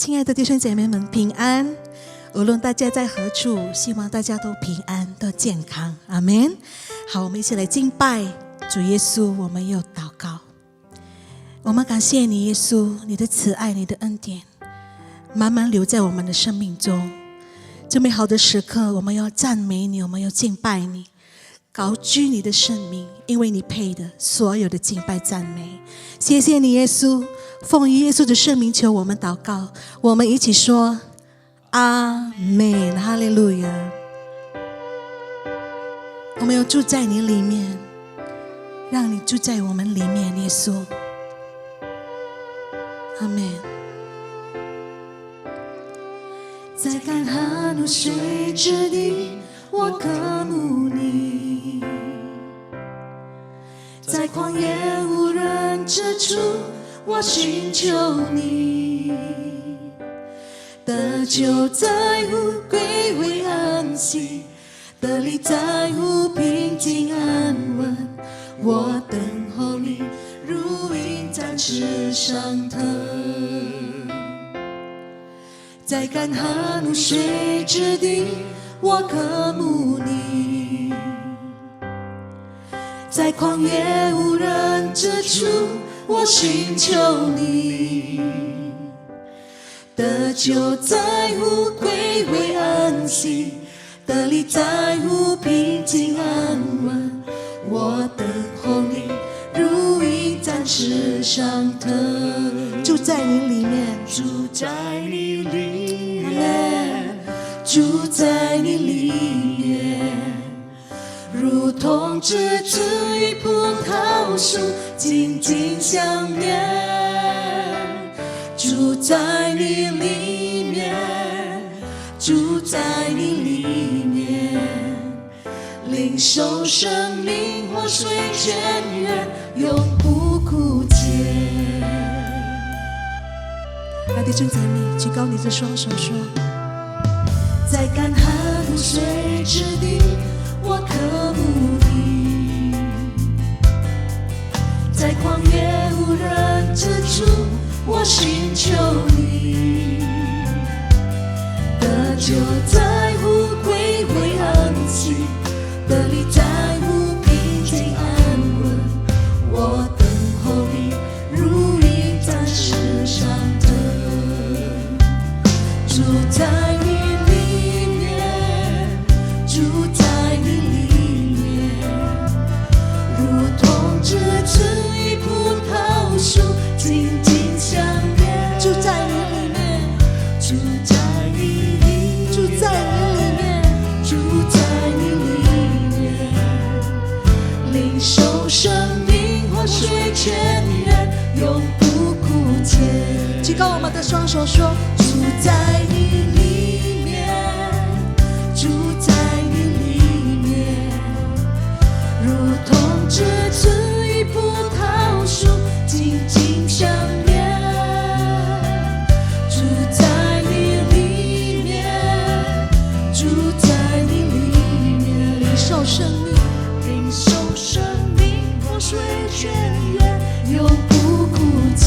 亲爱的弟兄姐妹们，平安！无论大家在何处，希望大家都平安，都健康。阿们。好，我们一起来敬拜主耶稣，我们又祷告。我们感谢你，耶稣，你的慈爱，你的恩典，慢慢留在我们的生命中。这美好的时刻，我们要赞美你，我们要敬拜你，高举你的圣名，因为你配的所有的敬拜赞美。谢谢你，耶稣，奉耶稣的圣名求我们祷告，我们一起说阿们，哈利路亚。我们要住在你里面，让你住在我们里面，耶稣。阿们。在干旱无水之地，我渴慕你；在旷野无人之处，我寻求你。得救在乎归回安息，得力在乎平静安稳。我等候你，如鹰展翅上腾。在干旱无水之地，我渴慕你；在旷野无人之处，我寻求你。得救在乎归回安息，得力在乎平静安稳。我等候你，如鹰展翅上腾。住在你里面，住在你里面，住在你里面，如同枝子与葡萄树紧紧相连。住在你里面，住在你里面，领受生命活水泉源，永不枯竭。来，弟兄姐妹，举高你的双手说，在干旱无水之地，我渴慕你；在旷野无人之处，我寻求你。得救在乎归回安息，得力在乎平静安稳。我等候你，如鹰展翅上腾。住在你里面，住在你里面，如同枝子与葡萄树紧紧相连。住在你里面，住在你里面，住在你里面，住在你里面，领受生命活水泉源，永不枯竭。举高我们的双手说，住在你里面，住在你里面，如同枝子与葡萄树紧紧相连。住在你里面，住在你里面，领受生命，领受生命活水泉源，永不枯竭。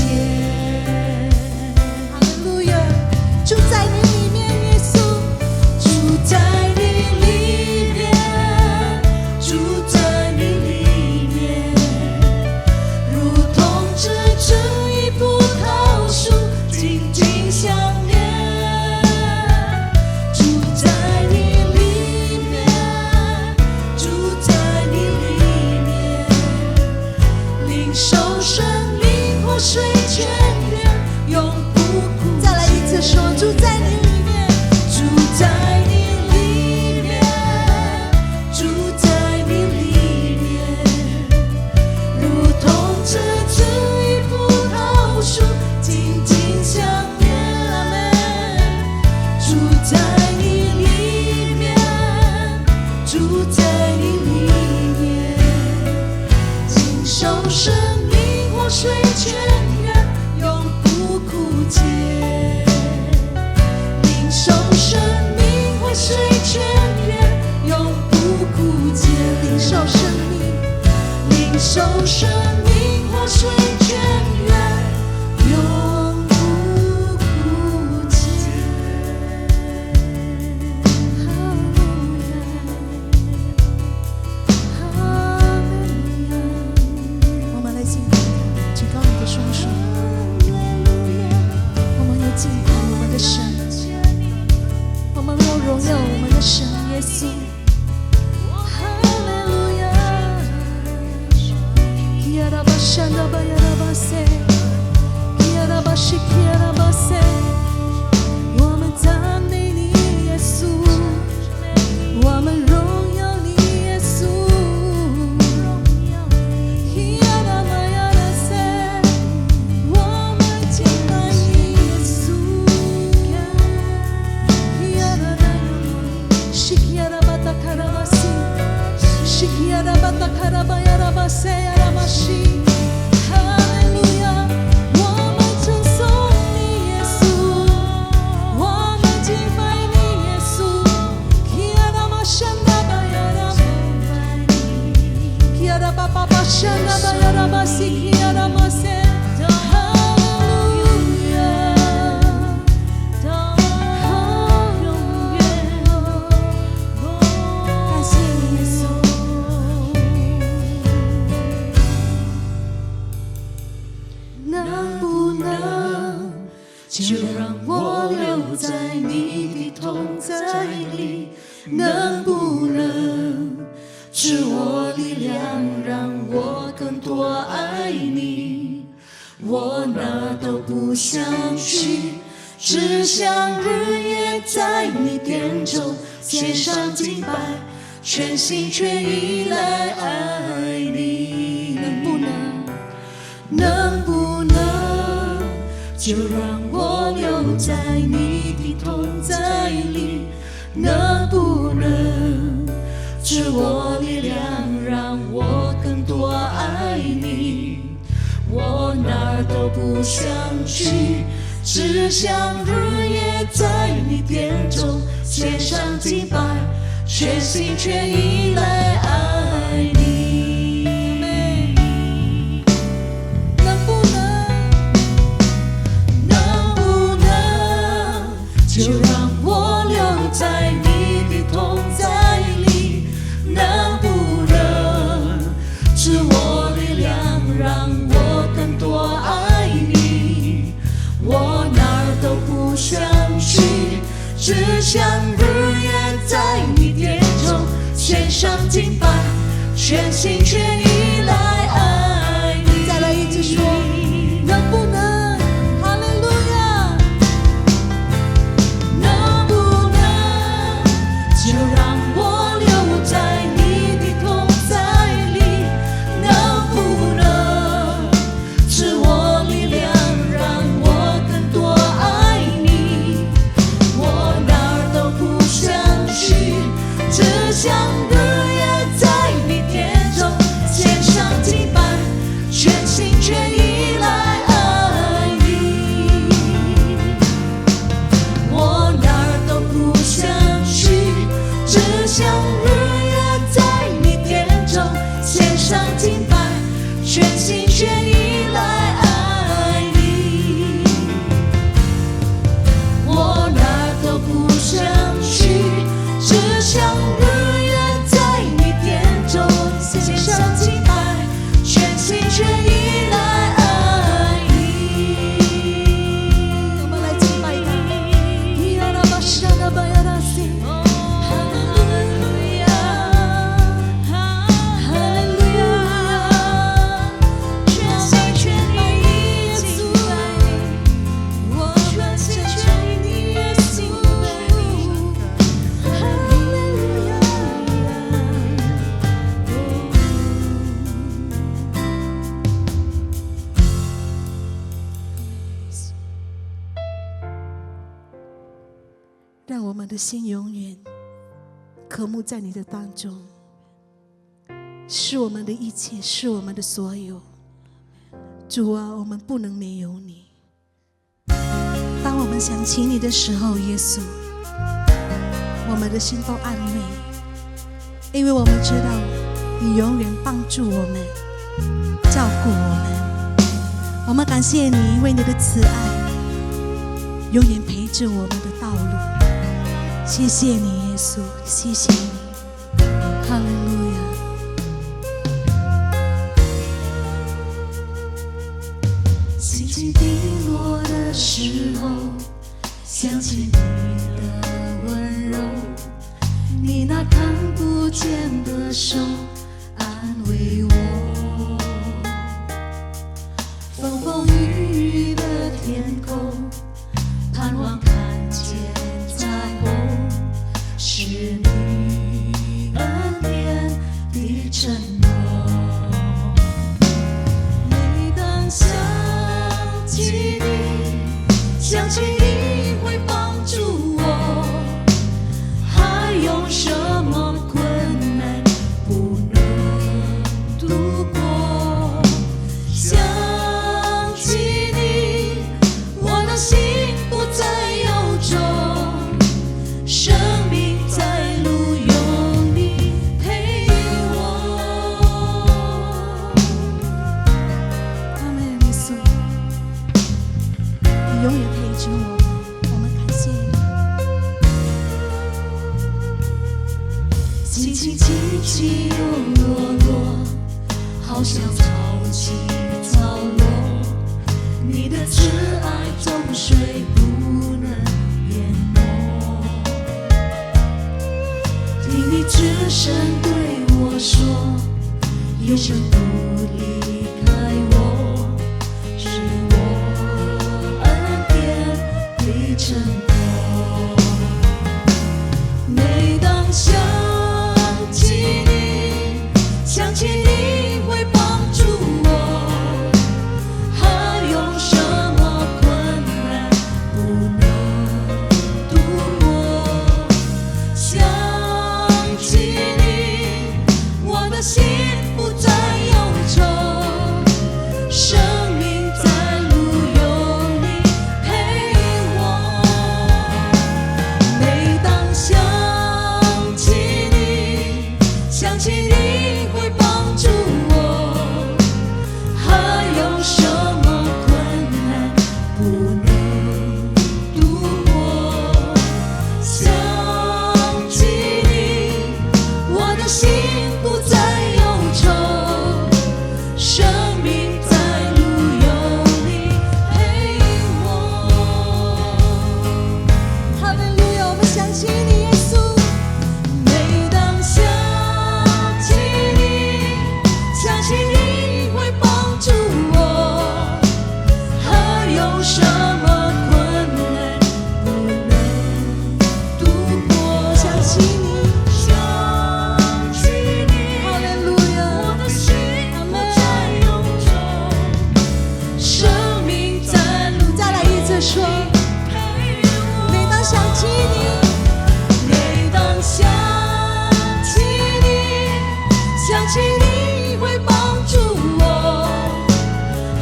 住在你里面，耶稣。住在你里面，住在你里面，如同枝子与葡萄树紧紧相连。住在你里面，住在你里面，领受生命活水泉源，永不枯竭。再来一次说，住在你里面，住在你里面，住在你里面，如同枝子与葡萄树紧紧相连。住在你里面，住在你里面，领受生命活水泉源，永不枯竭。领受生命活水泉源，永不枯竭。领受生命，领受生命活水泉源，永不枯竭。就让我留在你的同在里，能不能赐我力量，让我更多爱你？我哪都不想去，只想日夜在你殿中献上敬拜，全心全意来爱你。能不能就让我留在你的同在里？能不能赐我力量，让我更多爱你？我哪儿都不想去，只想日夜在你殿中献上敬拜，全心全意来爱你。就让我留在你的同在里，能不能赐我力量，让我更多爱你？我哪儿都不想去，只想日夜在你殿中献上敬拜，全心全意来爱你。再来一起说，能不能？想日夜在你殿中献上敬拜，全心全意来爱你。我哪儿都不想去，只想日夜在你殿中献上敬拜，全心全意来爱你。我哪儿都不想去，只想献上敬拜，全心全意来爱你。我们来敬拜他。哈利路亚，哈利路亚，全心全意敬拜你，我全心全意敬拜你。哈利路亚。让我们的心永远渴慕在你的当中，是我们的一切，是我们的所有。主啊，我们不能没有你。当我们想起你的时候，耶稣，我们的心都安慰，因为我们知道你永远帮助我们，照顾我们。我们感谢你，因为你的慈爱永远陪着我们的道路。谢谢你，耶稣，谢谢你，哈利路亚。心情低落的时候，想起你的温柔，你那看不见的手安慰我。风风雨雨的天空，盼望看见彩虹，是你恩典的承诺。每当想起你，想起你会帮助我，还有什么困难不能永生不离开我，是我恩典的承托。每当想起你，想起你会帮助我，还有什么困难不能度过？想起你，我的心不再忧愁，生命在路有你陪我。每当想起你，想起你会帮助我，还有什么困难不能度过？想起你，我的心不再忧愁，生命在路有你陪我。哈利路亚，我们相信你，耶稣。每当想起你，想起你会帮助我，还有什么困难不能度过？想起你，想起你，哈利路亚，我的心不再忧愁，生命在路。再来一次说，每当想起你，每当想起你，想起你会帮助我，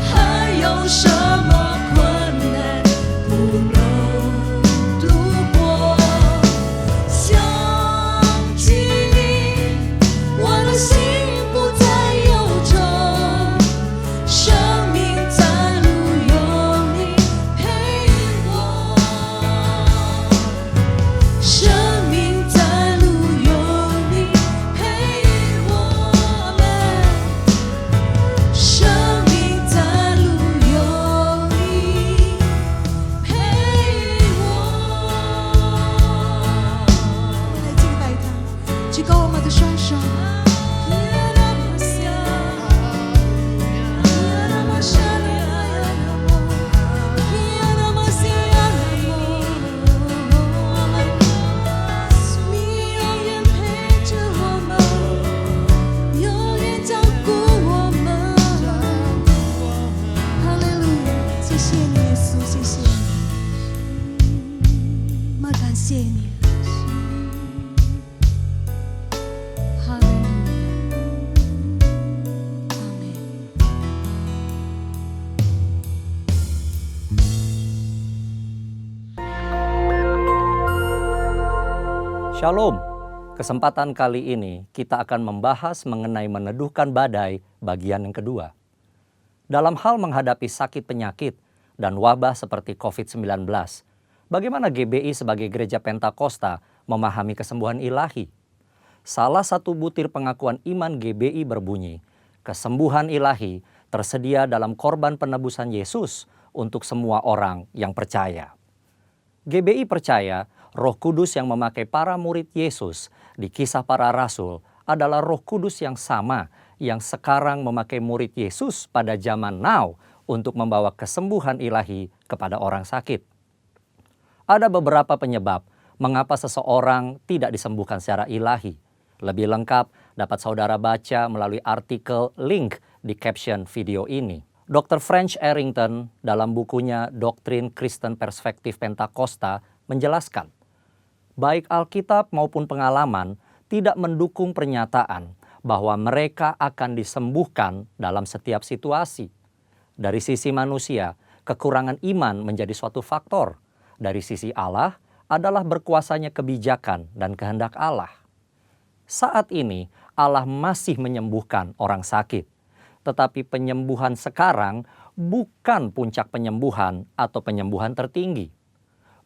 还有什么困难不能度过？想起你，我的心不再忧愁，生命在路有你陪我，生命在路有你陪我，生命在路有你陪我。来敬拜他，举高我们的双手。你永远陪着我们，永远照顾我们。哈利路亚，谢谢你，耶稣，谢谢你，我们感谢你。哈利路亚，阿门。 Shalom. Kesempatan kali ini kita akan membahas mengenai meneduhkan badai bagian yang kedua. Dalam hal menghadapi sakit penyakit dan wabah seperti COVID-19, bagaimana GBI sebagai gereja Pentakosta memahami kesembuhan ilahi? Salah satu butir pengakuan iman GBI berbunyi, kesembuhan ilahi tersedia dalam korban penebusan Yesus untuk semua orang yang percaya. GBI percaya Roh Kudus yang memakai para murid Yesus di Kisah Para Rasul adalah Roh Kudus yang sama yang sekarang memakai murid Yesus pada zaman now untuk membawa kesembuhan ilahi kepada orang sakit. Ada beberapa penyebab mengapa seseorang tidak disembuhkan secara ilahi. Lebih lengkap dapat saudara baca melalui artikel link di caption video ini. Dr. French Arrington dalam bukunya Doktrin Kristen Perspektif Pentakosta menjelaskan, baik Alkitab maupun pengalaman tidak mendukung pernyataan bahwa mereka akan disembuhkan dalam setiap situasi. Dari sisi manusia, kekurangan iman menjadi suatu faktor. Dari sisi Allah adalah berkuasanya kebijakan dan kehendak Allah. Saat ini Allah masih menyembuhkan orang sakit. Tetapi penyembuhan sekarang bukan puncak penyembuhan atau penyembuhan tertinggi.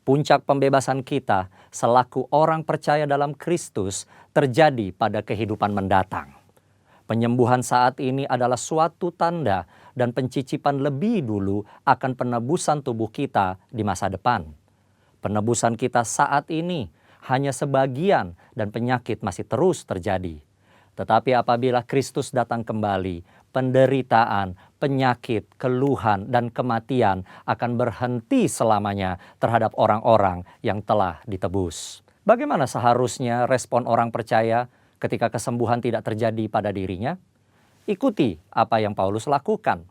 Puncak pembebasan kita selaku orang percaya dalam Kristus terjadi pada kehidupan mendatang. Penyembuhan saat ini adalah suatu tanda dan pencicipan lebih dulu akan penebusan tubuh kita di masa depan. Penebusan kita saat ini hanya sebagian dan penyakit masih terus terjadi. Tetapi apabila Kristus datang kembali, penderitaan, penyakit, keluhan, dan kematian akan berhenti selamanya terhadap orang-orang yang telah ditebus. Bagaimana seharusnya respon orang percaya ketika kesembuhan tidak terjadi pada dirinya? Ikuti apa yang Paulus lakukan.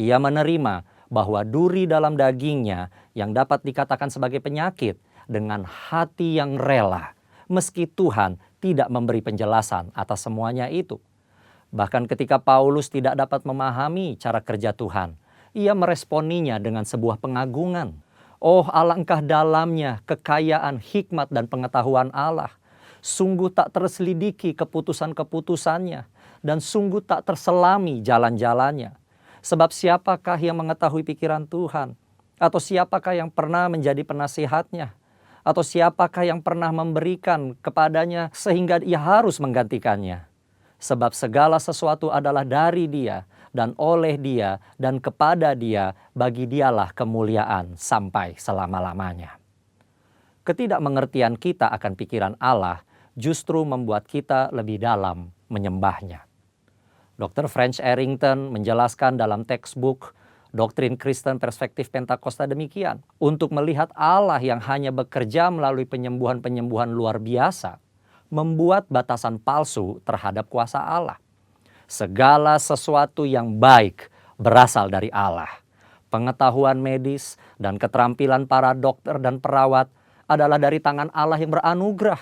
Ia menerima bahwa duri dalam dagingnya yang dapat dikatakan sebagai penyakit dengan hati yang rela, meski Tuhan tidak memberi penjelasan atas semuanya itu. Bahkan ketika Paulus tidak dapat memahami cara kerja Tuhan, ia meresponinya dengan sebuah pengagungan. Oh, alangkah dalamnya kekayaan hikmat dan pengetahuan Allah. Sungguh tak terselidiki keputusan-keputusannya, dan sungguh tak terselami jalan-jalannya. Sebab siapakah yang mengetahui pikiran Tuhan? Atau siapakah yang pernah menjadi penasihatnya? Atau siapakah yang pernah memberikan kepadanya sehingga ia harus menggantikannya? Sebab segala sesuatu adalah dari Dia, dan oleh Dia, dan kepada Dia, bagi Dialah kemuliaan sampai selama-lamanya. Ketidakmengertian kita akan pikiran Allah justru membuat kita lebih dalam menyembahnya. Dr. French Arrington menjelaskan dalam textbook Doktrin Kristen Perspektif Pentakosta demikian. Untuk melihat Allah yang hanya bekerja melalui penyembuhan-penyembuhan luar biasa, membuat batasan palsu terhadap kuasa Allah. Segala sesuatu yang baik berasal dari Allah. Pengetahuan medis dan keterampilan para dokter dan perawat adalah dari tangan Allah yang beranugerah.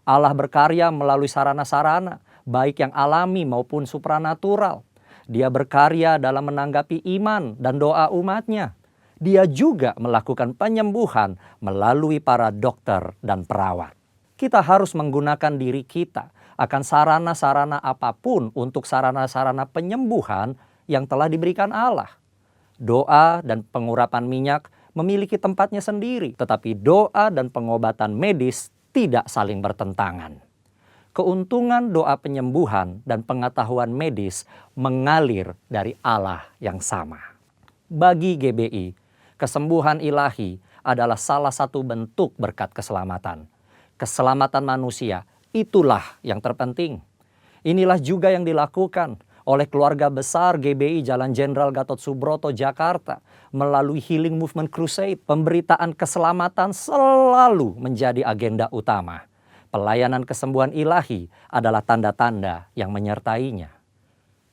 Allah berkarya melalui sarana-sarana, baik yang alami maupun supranatural. Dia berkarya dalam menanggapi iman dan doa umatnya. Dia juga melakukan penyembuhan melalui para dokter dan perawat. Kita harus menggunakan diri kita akan sarana-sarana apapun untuk sarana-sarana penyembuhan yang telah diberikan Allah. Doa dan pengurapan minyak memiliki tempatnya sendiri, tetapi doa dan pengobatan medis tidak saling bertentangan. Keuntungan doa penyembuhan dan pengetahuan medis mengalir dari Allah yang sama. Bagi GBI, kesembuhan ilahi adalah salah satu bentuk berkat keselamatan. Keselamatan manusia, itulah yang terpenting. Inilah juga yang dilakukan oleh keluarga besar GBI Jalan Jenderal Gatot Subroto, Jakarta, melalui Healing Movement Crusade. Pemberitaan keselamatan selalu menjadi agenda utama. Pelayanan kesembuhan ilahi adalah tanda-tanda yang menyertainya.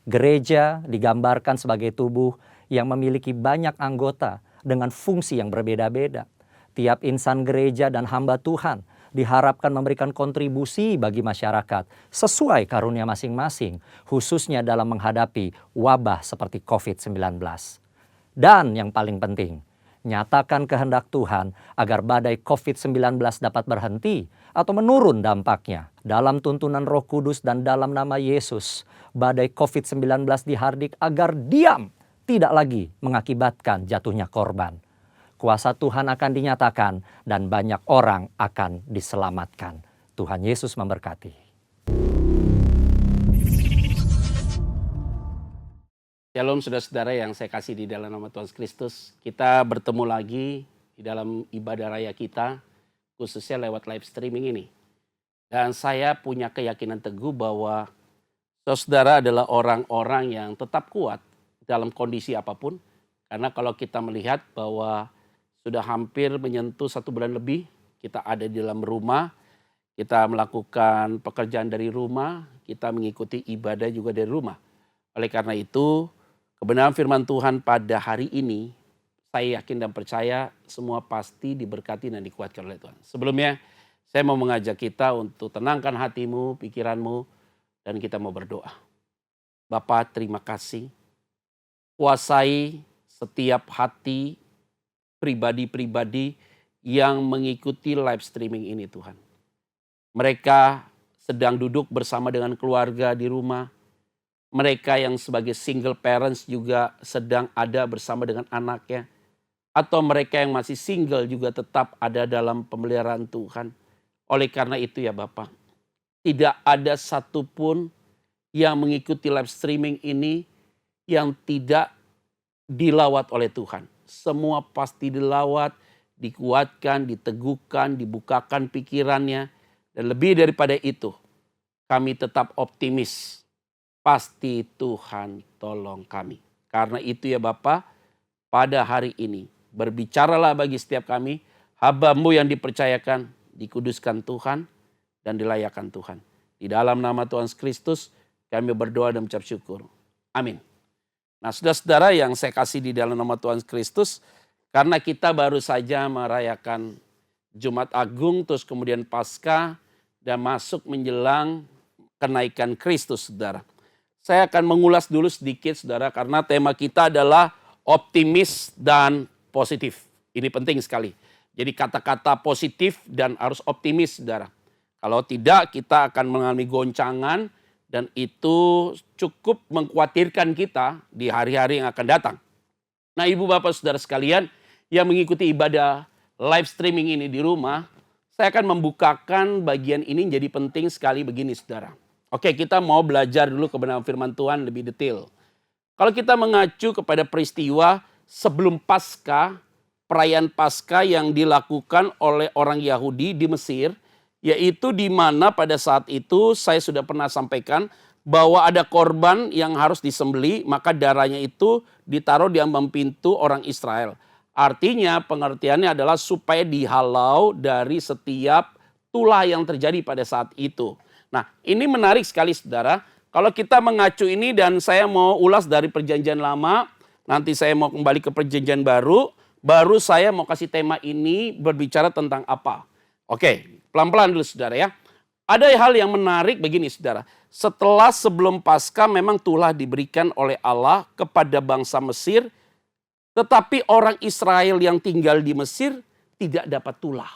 Gereja digambarkan sebagai tubuh yang memiliki banyak anggota dengan fungsi yang berbeda-beda. Tiap insan gereja dan hamba Tuhan diharapkan memberikan kontribusi bagi masyarakat sesuai karunia masing-masing, khususnya dalam menghadapi wabah seperti COVID-19. Dan yang paling penting, nyatakan kehendak Tuhan agar badai COVID-19 dapat berhenti atau menurun dampaknya. Dalam tuntunan Roh Kudus dan dalam nama Yesus, badai COVID-19 dihardik agar diam, tidak lagi mengakibatkan jatuhnya korban. Kuasa Tuhan akan dinyatakan dan banyak orang akan diselamatkan. Tuhan Yesus memberkati. Shalom saudara-saudara yang saya kasih di dalam nama Tuhan Kristus. Kita bertemu lagi di dalam ibadah raya kita, khususnya lewat live streaming ini. Dan saya punya keyakinan teguh bahwa saudara adalah orang-orang yang tetap kuat dalam kondisi apapun. Karena kalau kita melihat bahwa sudah hampir menyentuh 1 bulan lebih, kita ada di dalam rumah, kita melakukan pekerjaan dari rumah, kita mengikuti ibadah juga dari rumah. Oleh karena itu, kebenaran firman Tuhan pada hari ini, saya yakin dan percaya semua pasti diberkati dan dikuatkan oleh Tuhan. Sebelumnya, saya mau mengajak kita untuk tenangkan hatimu, pikiranmu, dan kita mau berdoa. Bapa, terima kasih. Kuasai setiap hati pribadi-pribadi yang mengikuti live streaming ini Tuhan. Mereka sedang duduk bersama dengan keluarga di rumah. Mereka yang sebagai single parents juga sedang ada bersama dengan anaknya. Atau mereka yang masih single juga tetap ada dalam pemeliharaan Tuhan. Oleh karena itu ya Bapak, tidak ada satupun yang mengikuti live streaming ini yang tidak dilawat oleh Tuhan. Semua pasti dilawat, dikuatkan, diteguhkan, dibukakan pikirannya. Dan lebih daripada itu, kami tetap optimis. Pasti Tuhan tolong kami. Karena itu ya Bapa, pada hari ini berbicaralah bagi setiap kami, hamba-Mu yang dipercayakan, dikuduskan Tuhan, dan dilayakkan Tuhan. Di dalam nama Tuhan Yesus Kristus, kami berdoa dan mengucap syukur. Amin. Nah, saudara-saudara yang saya kasih di dalam nama Tuhan Yesus Kristus, karena kita baru saja merayakan Jumat Agung, terus kemudian Paskah, dan masuk menjelang kenaikan Kristus, saudara. Saya akan mengulas dulu sedikit, saudara, karena tema kita adalah optimis dan positif. Ini penting sekali. Jadi kata-kata positif dan harus optimis, saudara. Kalau tidak, kita akan mengalami goncangan dan itu cukup mengkhawatirkan kita di hari-hari yang akan datang. Nah, Ibu Bapak Saudara sekalian yang mengikuti ibadah live streaming ini di rumah, saya akan membukakan bagian ini jadi penting sekali begini, saudara. Oke, kita mau belajar dulu kebenaran firman Tuhan lebih detail. Kalau kita mengacu kepada peristiwa sebelum Paskah, perayaan Paskah yang dilakukan oleh orang Yahudi di Mesir, yaitu di mana pada saat itu saya sudah pernah sampaikan bahwa ada korban yang harus disembelih, maka darahnya itu ditaruh di ambang pintu orang Israel. Artinya pengertiannya adalah supaya dihalau dari setiap tulah yang terjadi pada saat itu. Nah, ini menarik sekali saudara. Kalau kita mengacu ini dan saya mau ulas dari perjanjian lama, nanti saya mau kembali ke perjanjian baru saya mau kasih tema ini berbicara tentang apa. Oke, pelan-pelan dulu saudara ya. Ada hal yang menarik begini saudara. Setelah sebelum Paskah memang tulah diberikan oleh Allah kepada bangsa Mesir, tetapi orang Israel yang tinggal di Mesir tidak dapat tulah.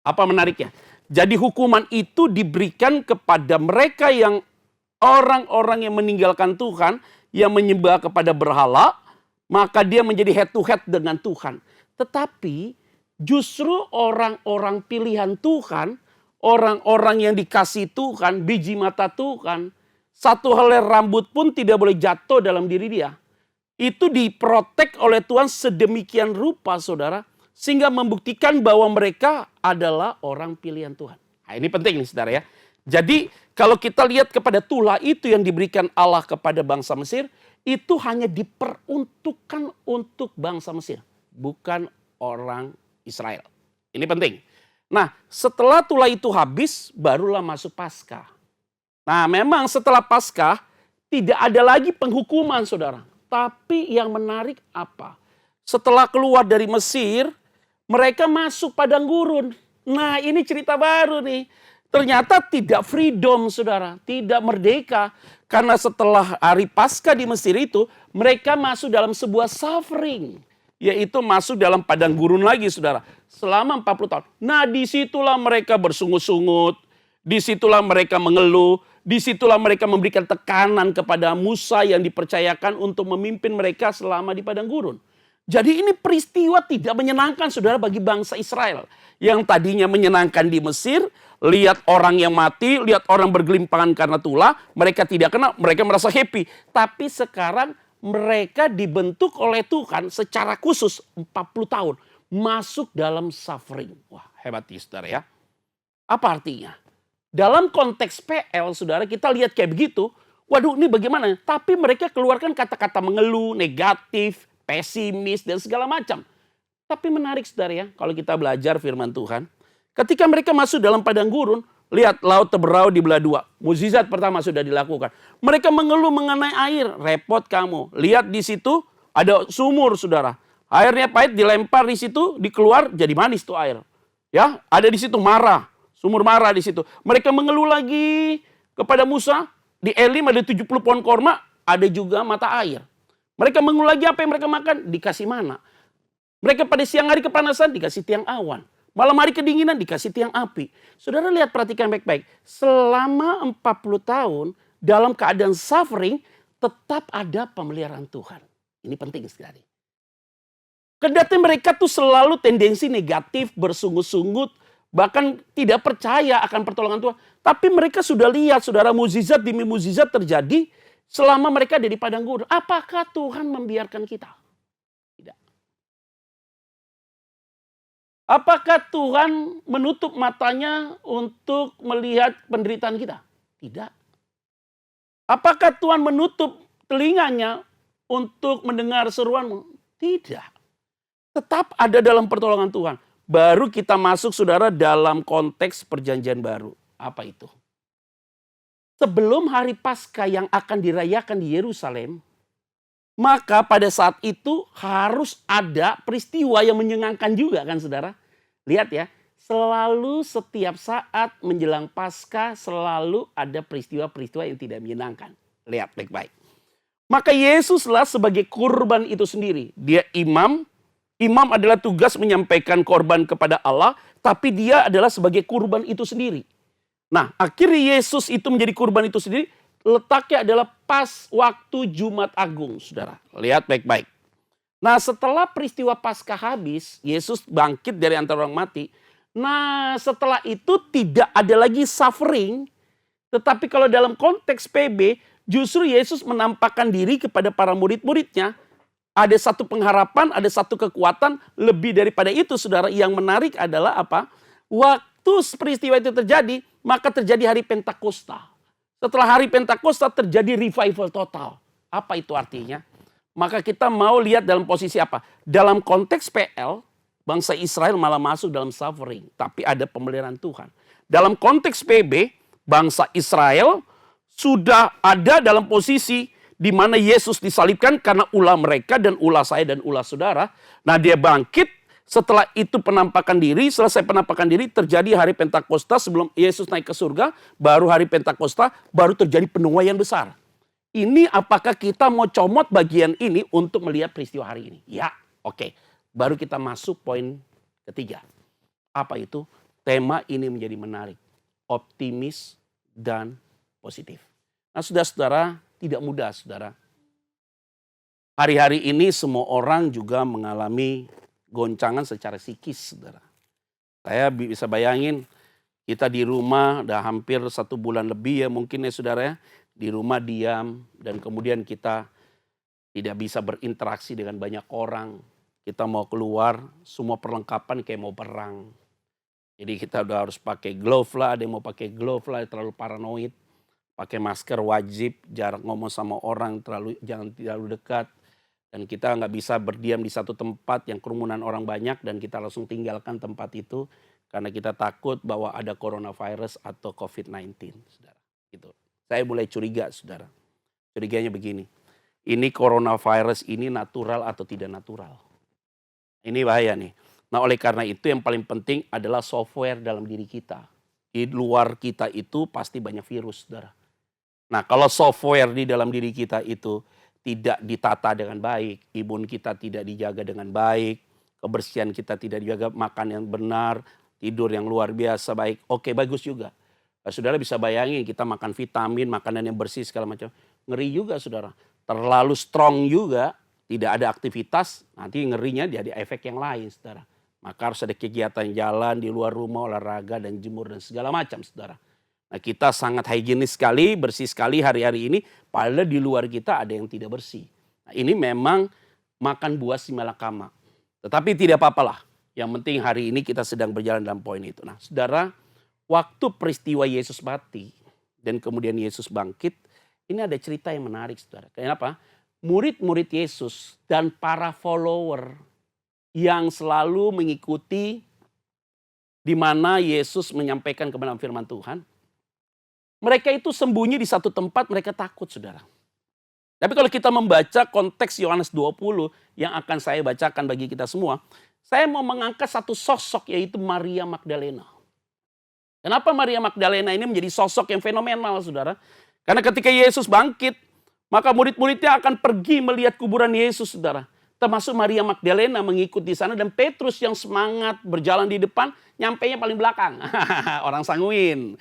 Apa menariknya? Jadi hukuman itu diberikan kepada mereka yang orang-orang yang meninggalkan Tuhan, yang menyembah kepada berhala, maka dia menjadi head to head dengan Tuhan. Tetapi justru orang-orang pilihan Tuhan, orang-orang yang dikasih Tuhan, biji mata Tuhan, satu helai rambut pun tidak boleh jatuh dalam diri dia. Itu diprotek oleh Tuhan sedemikian rupa saudara, sehingga membuktikan bahwa mereka adalah orang pilihan Tuhan. Nah, ini penting nih saudara ya. Jadi kalau kita lihat kepada tulah itu yang diberikan Allah kepada bangsa Mesir, itu hanya diperuntukkan untuk bangsa Mesir, bukan orang Israel. Ini penting. Nah, setelah tulah itu habis, barulah masuk Paskah. Nah, memang setelah Paskah tidak ada lagi penghukuman saudara. Tapi yang menarik apa? Setelah keluar dari Mesir, mereka masuk padang gurun. Nah, ini cerita baru nih. Ternyata tidak freedom saudara, tidak merdeka. Karena setelah hari Paskah di Mesir itu, mereka masuk dalam sebuah suffering. Yaitu masuk dalam padang gurun lagi saudara. Selama 40 tahun. Nah, disitulah mereka bersungut-sungut. Disitulah mereka mengeluh. Disitulah mereka memberikan tekanan kepada Musa yang dipercayakan untuk memimpin mereka selama di padang gurun. Jadi ini peristiwa tidak menyenangkan saudara bagi bangsa Israel. Yang tadinya menyenangkan di Mesir, lihat orang yang mati, lihat orang bergelimpangan karena tulah, mereka tidak kenal, mereka merasa happy. Tapi sekarang mereka dibentuk oleh Tuhan secara khusus 40 tahun. Masuk dalam suffering. Wah, hebat ya saudara ya. Apa artinya? Dalam konteks PL saudara kita lihat kayak begitu. Waduh ini bagaimana? Tapi mereka keluarkan kata-kata mengeluh, negatif, pesimis dan segala macam. Tapi menarik saudara ya, kalau kita belajar firman Tuhan. Ketika mereka masuk dalam padang gurun, lihat laut terbelah di belah dua. Mukjizat pertama sudah dilakukan. Mereka mengeluh mengenai air, repot kamu. Lihat di situ ada sumur saudara. Airnya pahit dilempar di situ, dikeluar jadi manis tuh air. Ya, ada di situ marah, sumur marah di situ. Mereka mengeluh lagi kepada Musa, di Elim ada 70 pohon korma, ada juga mata air. Mereka mengeluh lagi apa yang mereka makan? Dikasih mana. Mereka pada siang hari kepanasan dikasih tiang awan. Malam hari kedinginan dikasih tiang api. Saudara lihat perhatikan baik-baik. Selama 40 tahun dalam keadaan suffering tetap ada pemeliharaan Tuhan. Ini penting sekali. Kendati mereka tuh selalu tendensi negatif, bersungut-sungut, bahkan tidak percaya akan pertolongan Tuhan. Tapi mereka sudah lihat saudara mukjizat demi mukjizat terjadi selama mereka ada di padang gurun. Apakah Tuhan membiarkan kita? Tidak. Apakah Tuhan menutup matanya untuk melihat penderitaan kita? Tidak. Apakah Tuhan menutup telinganya untuk mendengar seruanmu? Tidak. Tetap ada dalam pertolongan Tuhan. Baru kita masuk saudara dalam konteks perjanjian baru. Apa itu? Sebelum hari Paskah yang akan dirayakan di Yerusalem, maka pada saat itu harus ada peristiwa yang menyenangkan juga kan saudara. Lihat ya, selalu setiap saat menjelang Paskah selalu ada peristiwa-peristiwa yang tidak menyenangkan. Lihat baik-baik. Maka Yesuslah sebagai kurban itu sendiri. Dia imam. Imam adalah tugas menyampaikan korban kepada Allah, tapi dia adalah sebagai kurban itu sendiri. Nah, akhirnya Yesus itu menjadi kurban itu sendiri, letaknya adalah pas waktu Jumat Agung, saudara. Lihat baik-baik. Nah, setelah peristiwa Paskah habis, Yesus bangkit dari antara orang mati. Nah, setelah itu tidak ada lagi suffering, tetapi kalau dalam konteks PB, justru Yesus menampakkan diri kepada para murid-muridnya. Ada satu pengharapan, ada satu kekuatan. Lebih daripada itu saudara, yang menarik adalah apa? Waktu peristiwa itu terjadi, maka terjadi hari Pentakosta. Setelah hari Pentakosta terjadi revival total. Apa itu artinya? Maka kita mau lihat dalam posisi apa? Dalam konteks PL, bangsa Israel malah masuk dalam suffering. Tapi ada pemeliharaan Tuhan. Dalam konteks PB, bangsa Israel sudah ada dalam posisi di mana Yesus disalibkan karena ulah mereka dan ulah saya dan ulah saudara. Nah, dia bangkit. Setelah itu penampakan diri, selesai penampakan diri terjadi hari Pentakosta sebelum Yesus naik ke surga. Baru hari Pentakosta, baru terjadi penuaian besar. Ini apakah kita mau comot bagian ini untuk melihat peristiwa hari ini? Ya, oke. Baru kita masuk poin ketiga. Apa itu? Tema ini menjadi menarik. Optimis dan positif. Nah, saudara-saudara, tidak mudah saudara. Hari-hari ini semua orang juga mengalami goncangan secara psikis saudara. Saya bisa bayangin kita di rumah udah hampir 1 bulan lebih ya mungkin ya saudara ya. Di rumah diam dan kemudian kita tidak bisa berinteraksi dengan banyak orang. Kita mau keluar semua perlengkapan kayak mau perang. Jadi kita udah harus pakai glove lah, ada yang mau pakai glove lah, terlalu paranoid. Pakai masker wajib, jarak ngomong sama orang, jangan terlalu dekat. Dan kita nggak bisa berdiam di satu tempat yang kerumunan orang banyak dan kita langsung tinggalkan tempat itu. Karena kita takut bahwa ada coronavirus atau COVID-19. Saudara. Gitu. Saya mulai curiga saudara. Curiganya begini, ini coronavirus ini natural atau tidak natural? Ini bahaya nih. Nah oleh karena itu yang paling penting adalah software dalam diri kita. Di luar kita itu pasti banyak virus saudara. Nah kalau software di dalam diri kita itu tidak ditata dengan baik, imun kita tidak dijaga dengan baik, kebersihan kita tidak dijaga, makan yang benar, tidur yang luar biasa baik, oke bagus juga. Nah, saudara bisa bayangin kita makan vitamin, makanan yang bersih segala macam, ngeri juga saudara. Terlalu strong juga, tidak ada aktivitas, nanti ngerinya jadi efek yang lain saudara. Maka harus ada kegiatan jalan di luar rumah, olahraga dan jemur dan segala macam saudara. Nah kita sangat higienis sekali, bersih sekali hari-hari ini. Padahal di luar kita ada yang tidak bersih. Nah ini memang makan buah si malakama. Tetapi tidak apa-apalah. Yang penting hari ini kita sedang berjalan dalam poin itu. Nah saudara, waktu peristiwa Yesus mati dan kemudian Yesus bangkit. Ini ada cerita yang menarik saudara. Kenapa? Murid-murid Yesus dan para follower yang selalu mengikuti di mana Yesus menyampaikan kebenaran firman Tuhan. Mereka itu sembunyi di satu tempat, mereka takut saudara. Tapi kalau kita membaca konteks Yohanes 20 yang akan saya bacakan bagi kita semua. Saya mau mengangkat satu sosok yaitu Maria Magdalena. Kenapa Maria Magdalena ini menjadi sosok yang fenomenal saudara? Karena ketika Yesus bangkit, maka murid-muridnya akan pergi melihat kuburan Yesus saudara. Termasuk Maria Magdalena mengikut di sana dan Petrus yang semangat berjalan di depan, nyampainya paling belakang. Orang sanguin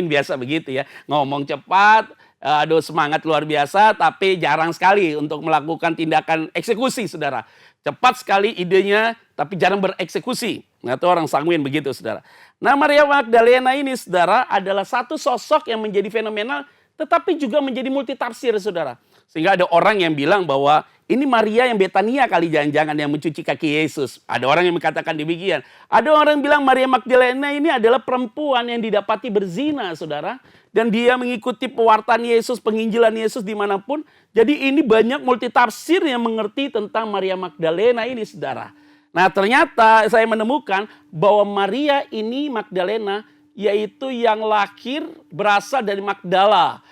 biasa begitu ya. Ngomong cepat, aduh semangat luar biasa, tapi jarang sekali untuk melakukan tindakan eksekusi saudara. Cepat sekali idenya, tapi jarang bereksekusi. Nah itu orang sanguin begitu saudara. Nah Maria Magdalena ini saudara adalah satu sosok yang menjadi fenomenal tetapi juga menjadi multitafsir, saudara. Sehingga ada orang yang bilang bahwa ini Maria yang Betania kali jangan-jangan yang mencuci kaki Yesus. Ada orang yang mengatakan demikian. Ada orang yang bilang Maria Magdalena ini adalah perempuan yang didapati berzina, saudara. Dan dia mengikuti pewartaan Yesus, penginjilan Yesus dimanapun. Jadi ini banyak multitafsir yang mengerti tentang Maria Magdalena ini, saudara. Nah, ternyata saya menemukan bahwa Maria ini Magdalena yaitu yang lahir berasal dari Magdala,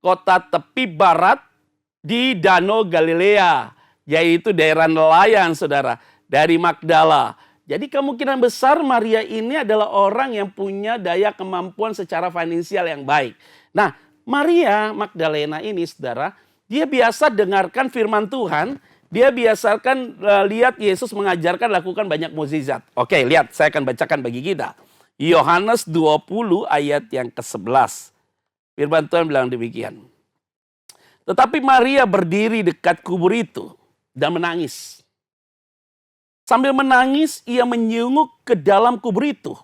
kota tepi barat di Danau Galilea, yaitu daerah nelayan, saudara, dari Magdala. Jadi kemungkinan besar Maria ini adalah orang yang punya daya kemampuan secara finansial yang baik. Nah, Maria Magdalena ini, saudara, dia biasa dengarkan firman Tuhan. Dia biasakan lihat Yesus mengajarkan, lakukan banyak mukjizat. Oke, lihat, saya akan bacakan bagi kita. Yohanes 20 ayat yang ke-11. Firman Tuhan bilang demikian. Tetapi Maria berdiri dekat kubur itu dan menangis. Sambil menangis, ia menyunguk ke dalam kubur itu.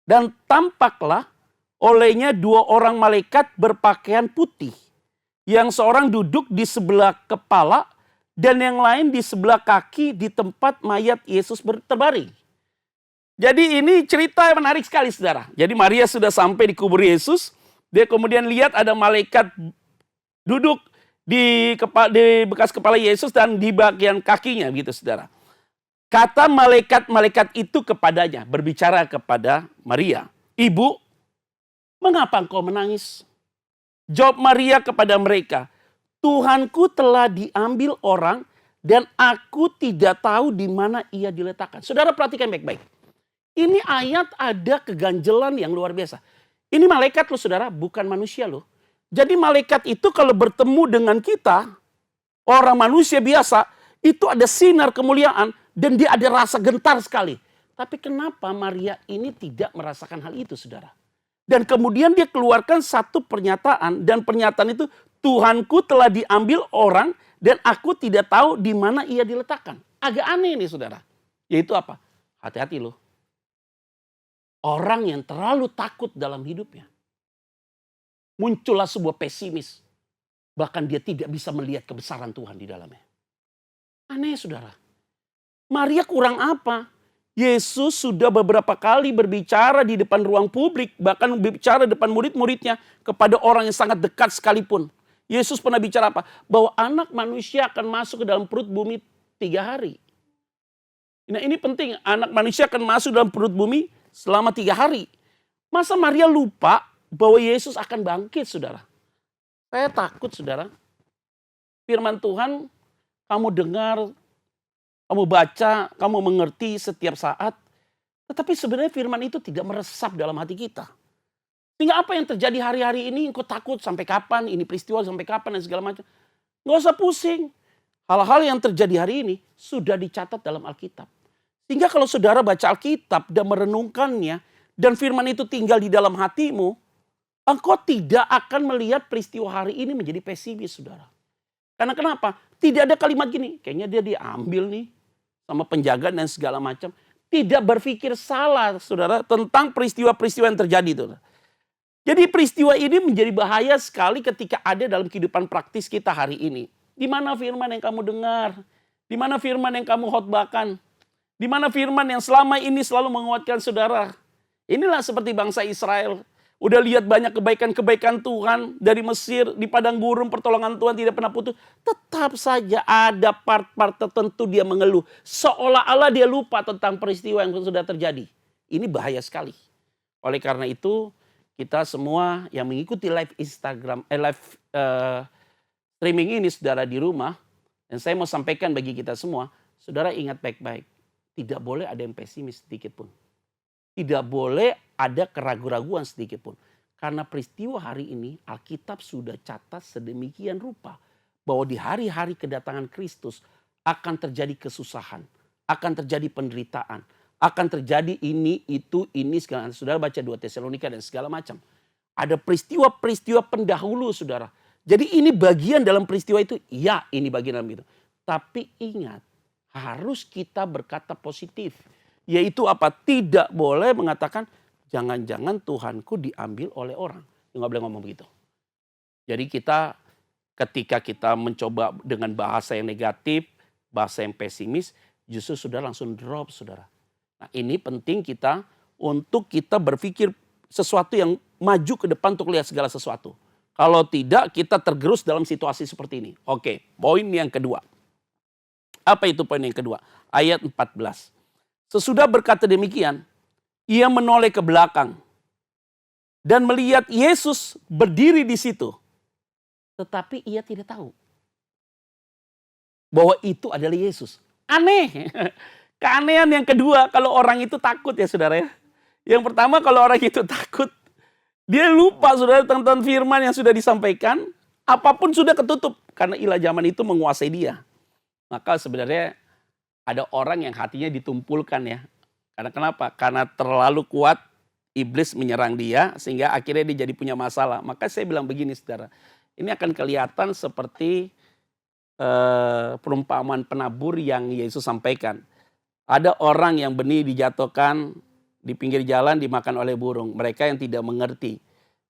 Dan tampaklah olehnya 2 orang malaikat berpakaian putih. Yang seorang duduk di sebelah kepala dan yang lain di sebelah kaki di tempat mayat Yesus terbaring. Jadi ini cerita yang menarik sekali, saudara. Jadi Maria sudah sampai di kubur Yesus. Dia kemudian lihat ada malaikat duduk di bekas kepala Yesus dan di bagian kakinya gitu, saudara. Kata malaikat-malaikat itu kepadanya, berbicara kepada Maria. Ibu, mengapa engkau menangis? Jawab Maria kepada mereka, Tuhanku telah diambil orang dan aku tidak tahu di mana ia diletakkan. Saudara perhatikan baik-baik. Ini ayat ada keganjelan yang luar biasa. Ini malaikat loh, saudara, bukan manusia loh. Jadi malaikat itu kalau bertemu dengan kita, orang manusia biasa, itu ada sinar kemuliaan dan dia ada rasa gentar sekali. Tapi kenapa Maria ini tidak merasakan hal itu, saudara? Dan kemudian dia keluarkan satu pernyataan. Dan pernyataan itu, Tuhanku telah diambil orang dan aku tidak tahu di mana ia diletakkan. Agak aneh nih, saudara. Yaitu apa? Hati-hati loh. Orang yang terlalu takut dalam hidupnya. Muncullah sebuah pesimis. Bahkan dia tidak bisa melihat kebesaran Tuhan di dalamnya. Aneh, saudara. Maria kurang apa? Yesus sudah beberapa kali berbicara di depan ruang publik, bahkan berbicara depan murid-muridnya kepada orang yang sangat dekat sekalipun. Yesus pernah bicara apa? Bahwa anak manusia akan masuk ke dalam perut bumi 3 hari. Nah, ini penting, anak manusia akan masuk dalam perut bumi selama 3 hari. Masa Maria lupa bahwa Yesus akan bangkit, saudara? Saya takut, saudara. Firman Tuhan kamu dengar, kamu baca, kamu mengerti setiap saat. Tetapi sebenarnya firman itu tidak meresap dalam hati kita. Sehingga apa yang terjadi hari-hari ini, engkau takut sampai kapan, ini peristiwa sampai kapan dan segala macam. Nggak usah pusing. Hal-hal yang terjadi hari ini sudah dicatat dalam Alkitab. Sehingga kalau saudara baca Alkitab dan merenungkannya, dan firman itu tinggal di dalam hatimu, engkau tidak akan melihat peristiwa hari ini menjadi pesimis, saudara. Karena kenapa? Tidak ada kalimat gini, kayaknya dia diambil nih sama penjaga dan segala macam. Tidak berpikir salah, saudara, tentang peristiwa-peristiwa yang terjadi, saudara. Jadi peristiwa ini menjadi bahaya sekali ketika ada dalam kehidupan praktis kita hari ini. Di mana firman yang kamu dengar? Di mana firman yang kamu khotbahkan? Di mana firman yang selama ini selalu menguatkan saudara? Inilah seperti bangsa Israel. Udah lihat banyak kebaikan-kebaikan Tuhan dari Mesir, di padang gurun pertolongan Tuhan tidak pernah putus. Tetap saja ada part-part tertentu dia mengeluh. Seolah-olah dia lupa tentang peristiwa yang sudah terjadi. Ini bahaya sekali. Oleh karena itu, kita semua yang mengikuti live streaming ini, saudara, di rumah. Dan saya mau sampaikan bagi kita semua, saudara ingat baik-baik. Tidak boleh ada yang pesimis sedikit pun. Tidak boleh ada keraguan-raguan sedikit pun. Karena peristiwa hari ini Alkitab sudah catat sedemikian rupa. Bahwa di hari-hari kedatangan Kristus akan terjadi kesusahan. Akan terjadi penderitaan. Akan terjadi ini, itu, ini, segala. Saudara baca 2 Tesalonika dan segala macam. Ada peristiwa-peristiwa pendahulu, saudara. Jadi ini bagian dalam peristiwa itu. Ya, ini bagian dalam itu. Tapi ingat, harus kita berkata positif. Yaitu apa? Tidak boleh mengatakan jangan-jangan Tuhanku diambil oleh orang. Nggak boleh ngomong begitu. Jadi ketika kita mencoba dengan bahasa yang negatif, bahasa yang pesimis, justru sudah langsung drop, saudara. Nah, ini penting kita untuk kita berpikir sesuatu yang maju ke depan untuk lihat segala sesuatu. Kalau tidak, kita tergerus dalam situasi seperti ini. Oke, poin yang kedua. Apa itu poin yang kedua? Ayat 14. Sesudah berkata demikian, ia menoleh ke belakang dan melihat Yesus berdiri di situ. Tetapi ia tidak tahu bahwa itu adalah Yesus. Aneh. Keanehan yang kedua kalau orang itu takut ya saudara ya. Yang pertama kalau orang itu takut, dia lupa saudara tentang firman yang sudah disampaikan. Apapun sudah ketutup karena ilah zaman itu menguasai dia. Maka sebenarnya ada orang yang hatinya ditumpulkan ya. Karena kenapa? Karena terlalu kuat iblis menyerang dia sehingga akhirnya dia jadi punya masalah. Maka saya bilang begini saudara. Ini akan kelihatan seperti perumpamaan penabur yang Yesus sampaikan. Ada orang yang benih dijatuhkan di pinggir jalan dimakan oleh burung. Mereka yang tidak mengerti.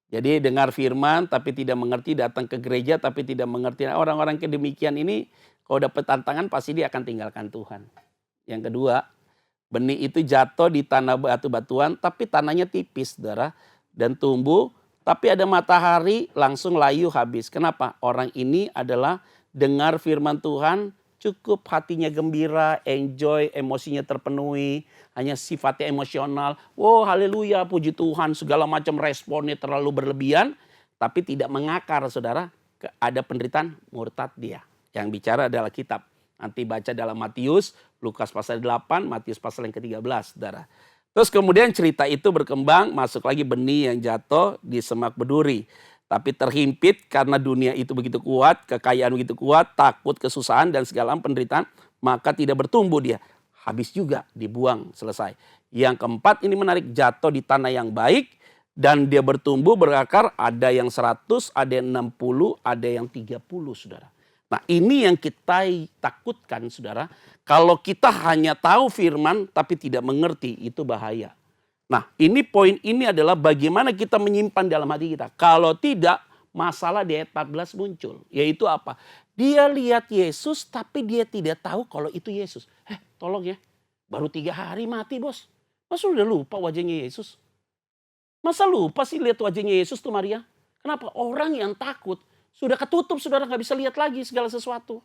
Jadi dengar firman tapi tidak mengerti, datang ke gereja tapi tidak mengerti. Orang-orang kedemikian ini kalau dapat tantangan pasti dia akan tinggalkan Tuhan. Yang kedua, benih itu jatuh di tanah batu-batuan tapi tanahnya tipis saudara. Dan tumbuh. Tapi ada matahari langsung layu habis. Kenapa? Orang ini adalah dengar firman Tuhan, cukup hatinya gembira, enjoy, emosinya terpenuhi, hanya sifatnya emosional. Wow, haleluya, puji Tuhan, segala macam responnya terlalu berlebihan, tapi tidak mengakar, saudara. Ada penderitaan murtad dia. Yang bicara adalah kitab. Nanti baca dalam Matius, Lukas pasal 8, Matius pasal yang ke-13, saudara. Terus kemudian cerita itu berkembang, masuk lagi benih yang jatuh di semak berduri. Tapi terhimpit karena dunia itu begitu kuat, kekayaan begitu kuat, takut, kesusahan dan segala penderitaan, maka tidak bertumbuh dia. Habis juga, dibuang, selesai. Yang keempat ini menarik, jatuh di tanah yang baik dan dia bertumbuh, berakar, ada yang 100, ada yang 60, ada yang 30 saudara. Nah ini yang kita takutkan saudara. Kalau kita hanya tahu firman tapi tidak mengerti, itu bahaya. Nah ini poin ini adalah bagaimana kita menyimpan dalam hati kita. Kalau tidak, masalah di ayat 14 muncul. Yaitu apa? Dia lihat Yesus tapi dia tidak tahu kalau itu Yesus. Tolong ya, baru 3 hari mati bos. Masa udah lupa wajahnya Yesus? Masa lupa sih lihat wajahnya Yesus tuh Maria? Kenapa? Orang yang takut sudah ketutup, saudara gak bisa lihat lagi segala sesuatu.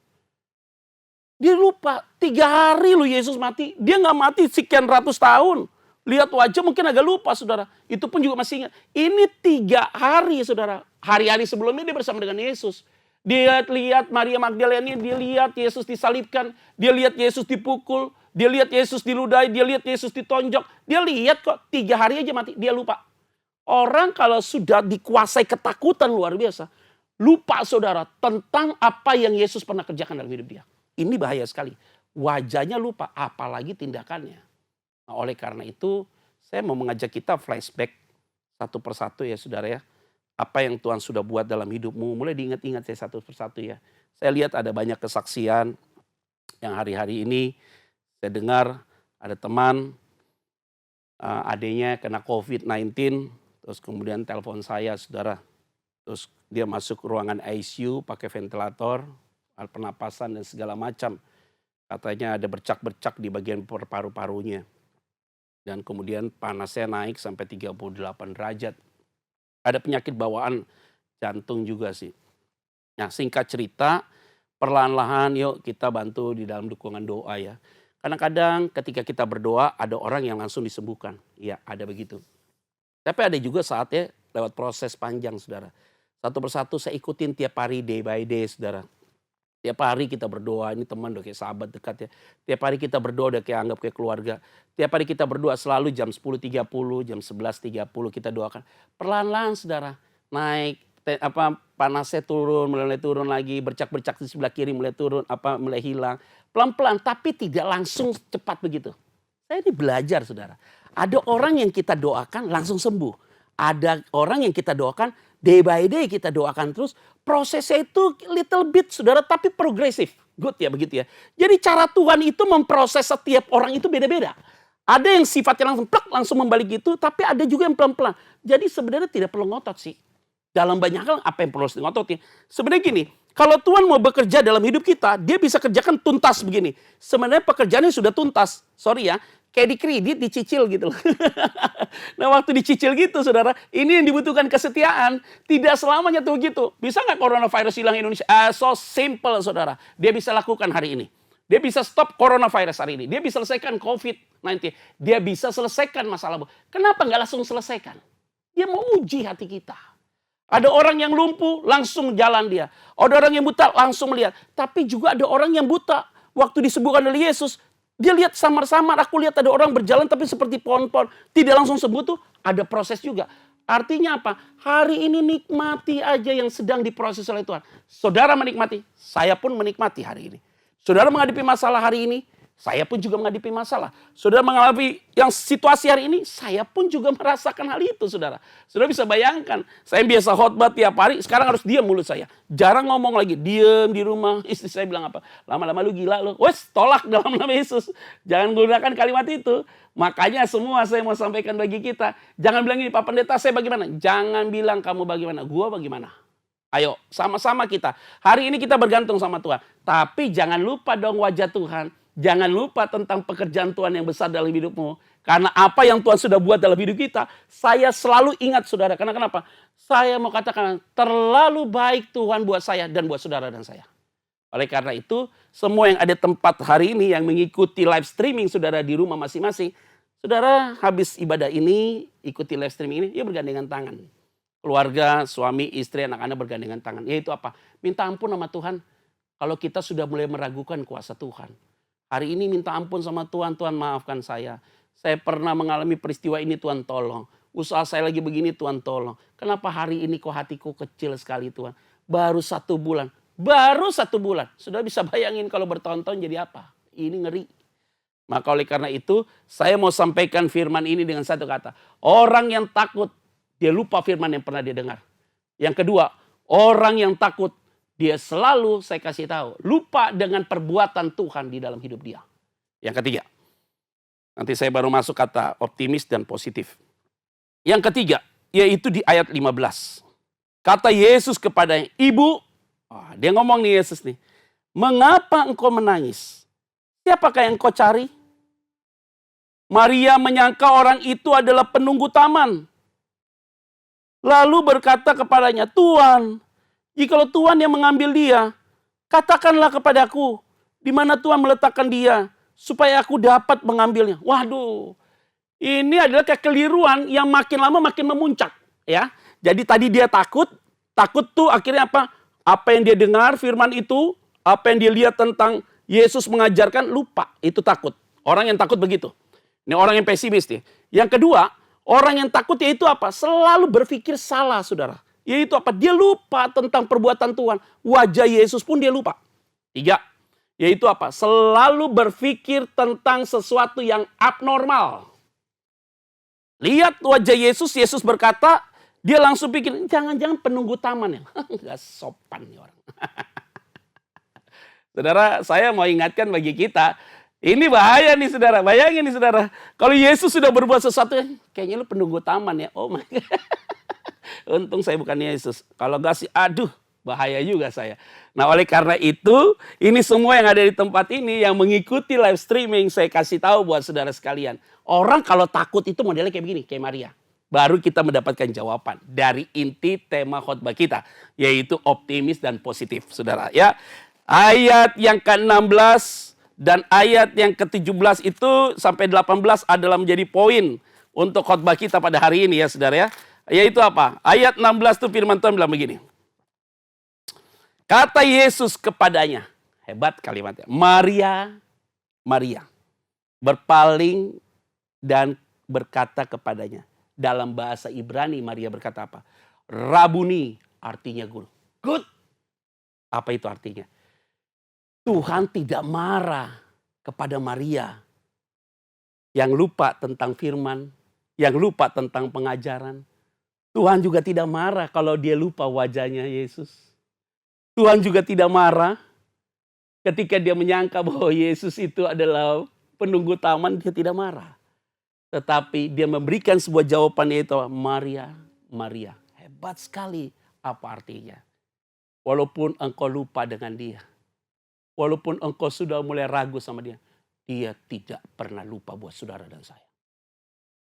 Dia lupa, 3 hari loh Yesus mati. Dia gak mati sekian ratus tahun. Lihat wajah mungkin agak lupa saudara. Itu pun juga masih ingat. Ini 3 hari saudara. Hari-hari sebelumnya dia bersama dengan Yesus. Dia lihat Maria Magdalena, dia lihat Yesus disalibkan. Dia lihat Yesus dipukul. Dia lihat Yesus diludahi. Dia lihat Yesus ditonjok. Dia lihat kok 3 hari aja mati. Dia lupa. Orang kalau sudah dikuasai ketakutan luar biasa. Lupa saudara tentang apa yang Yesus pernah kerjakan dalam hidup dia. Ini bahaya sekali. Wajahnya lupa, apalagi tindakannya. Nah, oleh karena itu, saya mau mengajak kita flashback satu persatu ya saudara ya. Apa yang Tuhan sudah buat dalam hidupmu, mulai diingat-ingat saya satu persatu ya. Saya lihat ada banyak kesaksian yang hari-hari ini saya dengar ada teman, adiknya kena COVID-19, terus kemudian telepon saya saudara. Terus dia masuk ruangan ICU pakai ventilator, alat pernapasan dan segala macam. Katanya ada bercak-bercak di bagian paru-parunya. Dan kemudian panasnya naik sampai 38 derajat. Ada penyakit bawaan jantung juga sih. Nah singkat cerita, perlahan-lahan yuk kita bantu di dalam dukungan doa ya. Kadang-kadang ketika kita berdoa ada orang yang langsung disembuhkan. Ya ada begitu. Tapi ada juga saatnya lewat proses panjang saudara. Satu persatu saya ikutin tiap hari day by day saudara. Tiap hari kita berdoa, ini teman udah kayak sahabat dekat ya. Tiap hari kita berdoa udah kayak anggap kayak keluarga. Tiap hari kita berdoa selalu jam 10.30, jam 11.30 kita doakan. Perlahan-lahan saudara, naik panasnya turun, mulai turun lagi, bercak-bercak di sebelah kiri mulai turun, mulai hilang. Pelan-pelan tapi tidak langsung cepat begitu. Saya ini belajar saudara. Ada orang yang kita doakan langsung sembuh. Ada orang yang kita doakan day by day kita doakan terus. Prosesnya itu little bit saudara tapi progresif. Good ya begitu ya. Jadi cara Tuhan itu memproses setiap orang itu beda-beda. Ada yang sifatnya langsung membalik gitu. Tapi ada juga yang pelan-pelan. Jadi sebenarnya tidak perlu ngotot sih. Dalam banyak hal apa yang perlu harus ngototin? Sebenarnya gini, kalau Tuhan mau bekerja dalam hidup kita, dia bisa kerjakan tuntas begini. Sebenarnya pekerjaannya sudah tuntas. Sorry ya, kayak di kredit dicicil gitu loh. Nah waktu dicicil gitu saudara, ini yang dibutuhkan kesetiaan. Tidak selamanya tuh gitu. Bisa nggak coronavirus hilang Indonesia? So simple saudara. Dia bisa lakukan hari ini. Dia bisa stop coronavirus hari ini. Dia bisa selesaikan COVID-19. Dia bisa selesaikan masalah. Kenapa nggak langsung selesaikan? Dia mau uji hati kita. Ada orang yang lumpuh, langsung jalan dia. Ada orang yang buta, langsung melihat. Tapi juga ada orang yang buta. Waktu disembuhkan oleh Yesus, dia lihat samar-samar. Aku lihat ada orang berjalan tapi seperti pohon-pohon. Tidak langsung sembuh tuh, ada proses juga. Artinya apa? Hari ini nikmati aja yang sedang diproses oleh Tuhan. Saudara menikmati, saya pun menikmati hari ini. Saudara menghadapi masalah hari ini, saya pun juga menghadapi masalah. Saudara mengalami yang situasi hari ini, saya pun juga merasakan hal itu, saudara. Saudara bisa bayangkan, saya biasa khotbah tiap hari, sekarang harus diam mulut saya. Jarang ngomong lagi, diam di rumah. Istri saya bilang apa? Lama-lama lu gila lu. Wes, tolak dalam nama Yesus. Jangan gunakan kalimat itu. Makanya semua saya mau sampaikan bagi kita. Jangan bilang ini, Pak Pendeta saya bagaimana? Jangan bilang kamu bagaimana, gua bagaimana. Ayo, sama-sama kita. Hari ini kita bergantung sama Tuhan. Tapi jangan lupa dong wajah Tuhan. Jangan lupa tentang pekerjaan Tuhan yang besar dalam hidupmu. Karena apa yang Tuhan sudah buat dalam hidup kita, saya selalu ingat saudara. Karena kenapa? Saya mau katakan terlalu baik Tuhan buat saya dan buat saudara dan saya. Oleh karena itu, semua yang ada tempat hari ini yang mengikuti live streaming saudara di rumah masing-masing. Saudara habis ibadah ini, ikuti live streaming ini, ya bergandengan tangan. Keluarga, suami, istri, anak-anak bergandengan tangan. Yaitu apa? Minta ampun sama Tuhan. Kalau kita sudah mulai meragukan kuasa Tuhan. Hari ini minta ampun sama Tuhan, Tuhan maafkan saya. Saya pernah mengalami peristiwa ini, Tuhan tolong. Usaha saya lagi begini, Tuhan tolong. Kenapa hari ini kok hatiku kecil sekali Tuhan? Baru 1 bulan. Baru 1 bulan. Sudah bisa bayangin kalau bertahun-tahun jadi apa? Ini ngeri. Maka oleh karena itu, saya mau sampaikan firman ini dengan satu kata. Orang yang takut, dia lupa firman yang pernah dia dengar. Yang kedua, orang yang takut, dia selalu, saya kasih tahu, lupa dengan perbuatan Tuhan di dalam hidup dia. Yang ketiga, nanti saya baru masuk kata optimis dan positif. Yang ketiga, yaitu di ayat 15. Kata Yesus kepadanya, Ibu, dia ngomong nih Yesus nih, mengapa engkau menangis? Siapakah yang engkau cari? Maria menyangka orang itu adalah penunggu taman. Lalu berkata kepadanya, Tuhan, jikalau Tuhan yang mengambil dia, katakanlah kepadaku, di mana Tuhan meletakkan dia, supaya aku dapat mengambilnya. Waduh, ini adalah kekeliruan yang makin lama makin memuncak. Ya, jadi tadi dia takut tuh akhirnya apa? Apa yang dia dengar firman itu, apa yang dia lihat tentang Yesus mengajarkan, lupa, itu takut. Orang yang takut begitu. Ini orang yang pesimis nih. Yang kedua, orang yang takut yaitu apa? Selalu berpikir salah, saudara. Yaitu apa? Dia lupa tentang perbuatan Tuhan. Wajah Yesus pun dia lupa. 3. Yaitu apa? Selalu berpikir tentang sesuatu yang abnormal. Lihat wajah Yesus, Yesus berkata, dia langsung pikir, jangan-jangan penunggu taman ya. Gak sopan nih orang. Saudara, saya mau ingatkan bagi kita, ini bahaya nih saudara, bayangin nih saudara. Kalau Yesus sudah berbuat sesuatu, kayaknya lu penunggu taman ya. Oh my God. Untung saya bukan Yesus. Kalau gak sih, aduh, bahaya juga saya. Nah oleh karena itu, ini semua yang ada di tempat ini, yang mengikuti live streaming, saya kasih tahu buat saudara sekalian. Orang kalau takut itu modelnya kayak begini, kayak Maria. Baru kita mendapatkan jawaban dari inti tema khotbah kita, yaitu optimis dan positif, saudara. Ya, ayat yang ke-16 dan ayat yang ke-17 itu sampai 18 adalah menjadi poin untuk khotbah kita pada hari ini ya, saudara ya. Yaitu apa? Ayat 16 itu firman Tuhan bilang begini. Kata Yesus kepadanya, hebat kalimatnya, Maria, Maria, berpaling dan berkata kepadanya. Dalam bahasa Ibrani Maria berkata apa? Rabuni, artinya guru. Good. Apa itu artinya? Tuhan tidak marah kepada Maria yang lupa tentang firman, yang lupa tentang pengajaran. Tuhan juga tidak marah kalau dia lupa wajahnya Yesus. Tuhan juga tidak marah ketika dia menyangka bahwa Yesus itu adalah penunggu taman, dia tidak marah. Tetapi dia memberikan sebuah jawaban, yaitu Maria, Maria. Hebat sekali. Apa artinya? Walaupun engkau lupa dengan dia, walaupun engkau sudah mulai ragu sama dia, dia tidak pernah lupa buat saudara dan saya.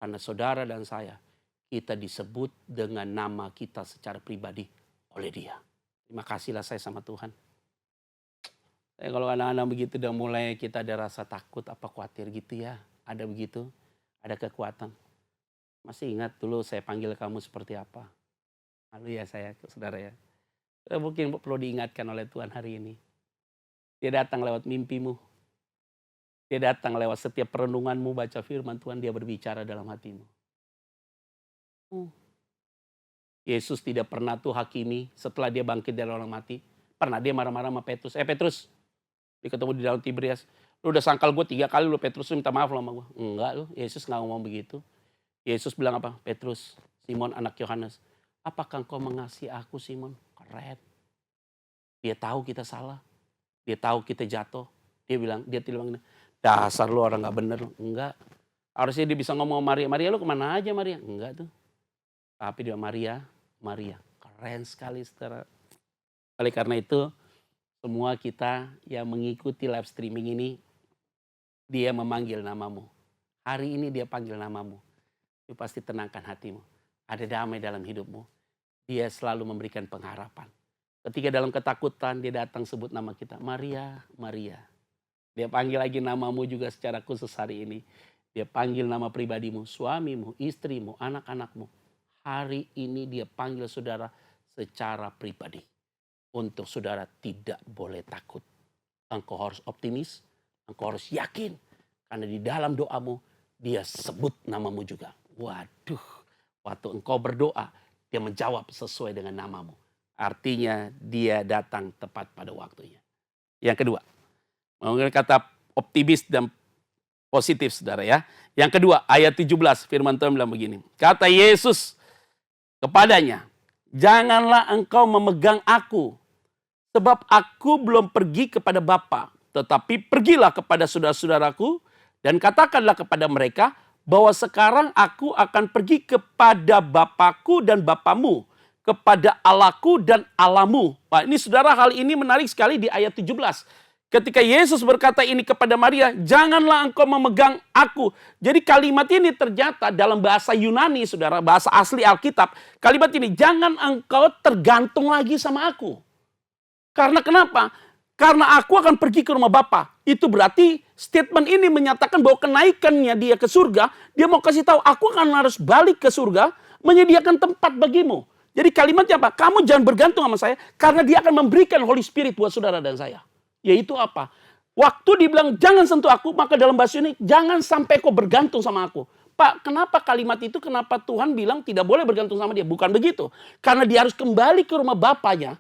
Karena saudara dan saya, kita disebut dengan nama kita secara pribadi oleh dia. Terima kasihlah saya sama Tuhan. Kalau anak-anak begitu udah mulai kita ada rasa takut apa khawatir gitu ya. Ada begitu, ada kekuatan. Masih ingat dulu saya panggil kamu seperti apa? Malu ya saya, saudara ya. Mungkin perlu diingatkan oleh Tuhan hari ini. Dia datang lewat mimpimu. Dia datang lewat setiap perenunganmu baca firman Tuhan. Dia berbicara dalam hatimu. Yesus tidak pernah tuh hakimi setelah dia bangkit dari orang mati. Pernah dia marah-marah sama Petrus. Petrus, dia ketemu di dalam Tiberias. Lu udah sangkal gue 3 kali, lu Petrus lu minta maaf sama gue. Enggak lu, Yesus gak ngomong begitu. Yesus bilang apa? Petrus, Simon anak Yohanes. Apakah engkau mengasihi aku Simon? Keren. Dia tahu kita salah. Dia tahu kita jatuh. Dia tidak bilang, dasar lu orang gak bener. Enggak. Harusnya dia bisa ngomong sama Maria. Maria lu kemana aja Maria? Enggak tuh. Tapi dia Maria. Keren sekali saudara. Oleh karena itu, semua kita yang mengikuti live streaming ini, dia memanggil namamu. Hari ini dia panggil namamu. Itu pasti tenangkan hatimu. Ada damai dalam hidupmu. Dia selalu memberikan pengharapan. Ketika dalam ketakutan dia datang sebut nama kita. Maria, Maria. Dia panggil lagi namamu juga secara khusus hari ini. Dia panggil nama pribadimu, suamimu, istrimu, anak-anakmu. Hari ini dia panggil saudara secara pribadi. Untuk saudara tidak boleh takut. Engkau harus optimis, engkau harus yakin. Karena di dalam doamu dia sebut namamu juga. Waduh, waktu engkau berdoa dia menjawab sesuai dengan namamu. Artinya dia datang tepat pada waktunya. Yang kedua, menggunakan kata optimis dan positif saudara ya. Yang kedua ayat 17 firman Tuhan bilang begini. Kata Yesus kepadanya, janganlah engkau memegang aku. Sebab aku belum pergi kepada Bapa, tetapi pergilah kepada saudara-saudaraku dan katakanlah kepada mereka bahwa sekarang aku akan pergi kepada Bapakku dan Bapamu, kepada Allahku dan Allahmu. Nah, ini saudara, hal ini menarik sekali di ayat 17. Ketika Yesus berkata ini kepada Maria, janganlah engkau memegang aku. Jadi kalimat ini ternyata dalam bahasa Yunani saudara, bahasa asli Alkitab. Kalimat ini, jangan engkau tergantung lagi sama aku. Karena kenapa? Karena aku akan pergi ke rumah Bapa. Itu berarti statement ini menyatakan bahwa kenaikannya dia ke surga. Dia mau kasih tahu, aku akan harus balik ke surga, menyediakan tempat bagimu. Jadi kalimatnya apa? Kamu jangan bergantung sama saya, karena dia akan memberikan Holy Spirit buat saudara dan saya. Yaitu apa? Waktu dibilang jangan sentuh aku, maka dalam bahasa ini, jangan sampai kau bergantung sama aku. Pak, kenapa kalimat itu, kenapa Tuhan bilang tidak boleh bergantung sama dia? Bukan begitu. Karena dia harus kembali ke rumah Bapaknya.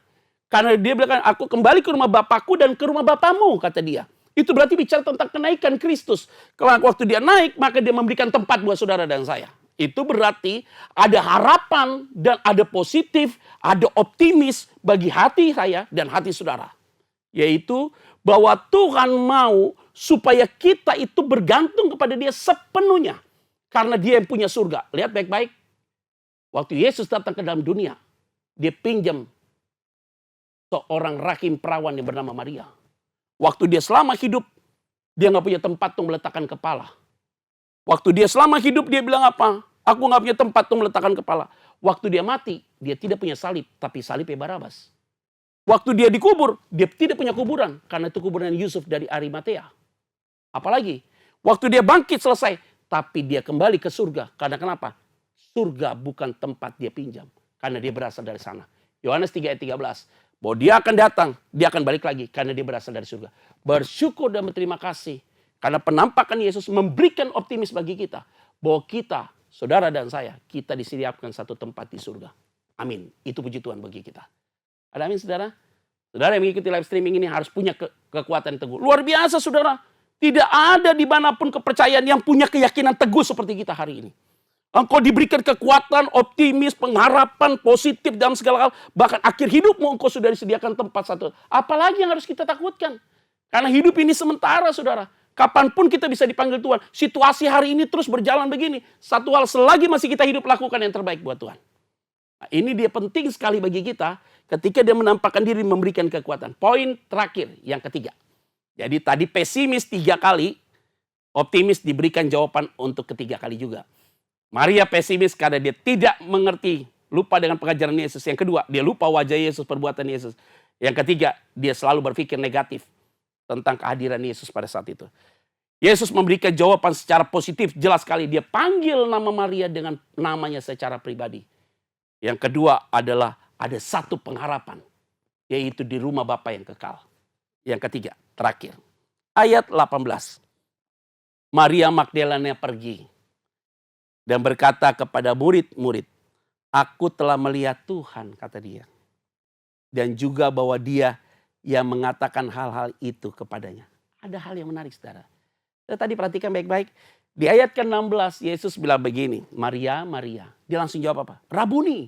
Karena dia bilang, aku kembali ke rumah Bapakku dan ke rumah Bapamu, kata dia. Itu berarti bicara tentang kenaikan Kristus. Kalau waktu dia naik, maka dia memberikan tempat buat saudara dan saya. Itu berarti ada harapan dan ada positif, ada optimis bagi hati saya dan hati saudara. Yaitu bahwa Tuhan mau supaya kita itu bergantung kepada dia sepenuhnya. Karena dia yang punya surga. Lihat baik-baik. Waktu Yesus datang ke dalam dunia, dia pinjam seorang rahim perawan yang bernama Maria. Waktu dia selama hidup, dia gak punya tempat untuk meletakkan kepala. Waktu dia selama hidup, dia bilang apa? Aku gak punya tempat untuk meletakkan kepala. Waktu dia mati, dia tidak punya salib, tapi salibnya Barabas. Waktu dia dikubur, dia tidak punya kuburan. Karena itu kuburan Yusuf dari Arimatea. Apalagi, waktu dia bangkit selesai, tapi dia kembali ke surga. Karena kenapa? Surga bukan tempat dia pinjam. Karena dia berasal dari sana. Yohanes 3 ayat 13. Bahwa dia akan datang, dia akan balik lagi karena dia berasal dari surga. Bersyukur dan berterima kasih karena penampakan Yesus memberikan optimis bagi kita. Bahwa kita, saudara dan saya, kita disediakan satu tempat di surga. Amin. Itu puji Tuhan bagi kita. Ada amin saudara? Saudara yang mengikuti live streaming ini harus punya kekuatan teguh. Luar biasa saudara. Tidak ada dimanapun kepercayaan yang punya keyakinan teguh seperti kita hari ini. Engkau diberikan kekuatan, optimis, pengharapan, positif dalam segala hal. Bahkan akhir hidupmu engkau sudah disediakan tempat satu. Apalagi yang harus kita takutkan? Karena hidup ini sementara saudara. Kapanpun kita bisa dipanggil Tuhan. Situasi hari ini terus berjalan begini. Satu hal, selagi masih kita hidup, lakukan yang terbaik buat Tuhan. Nah, ini dia penting sekali bagi kita ketika dia menampakkan diri memberikan kekuatan. Poin terakhir yang ketiga. Jadi tadi pesimis 3 kali, optimis diberikan jawaban untuk ketiga kali juga. Maria pesimis karena dia tidak mengerti, lupa dengan pengajaran Yesus. Yang kedua, dia lupa wajah Yesus, perbuatan Yesus. Yang ketiga, dia selalu berpikir negatif tentang kehadiran Yesus pada saat itu. Yesus memberikan jawaban secara positif, jelas sekali. Dia panggil nama Maria dengan namanya secara pribadi. Yang kedua adalah ada satu pengharapan, yaitu di rumah Bapa yang kekal. Yang ketiga, terakhir. Ayat 18. Maria Magdalena pergi dan berkata kepada murid-murid, "Aku telah melihat Tuhan," kata dia. Dan juga bahwa dia yang mengatakan hal-hal itu kepadanya. Ada hal yang menarik, saudara. Tadi perhatikan baik-baik. Di ayat ke-16 Yesus bilang begini, "Maria, Maria." Dia langsung jawab apa? "Rabuni."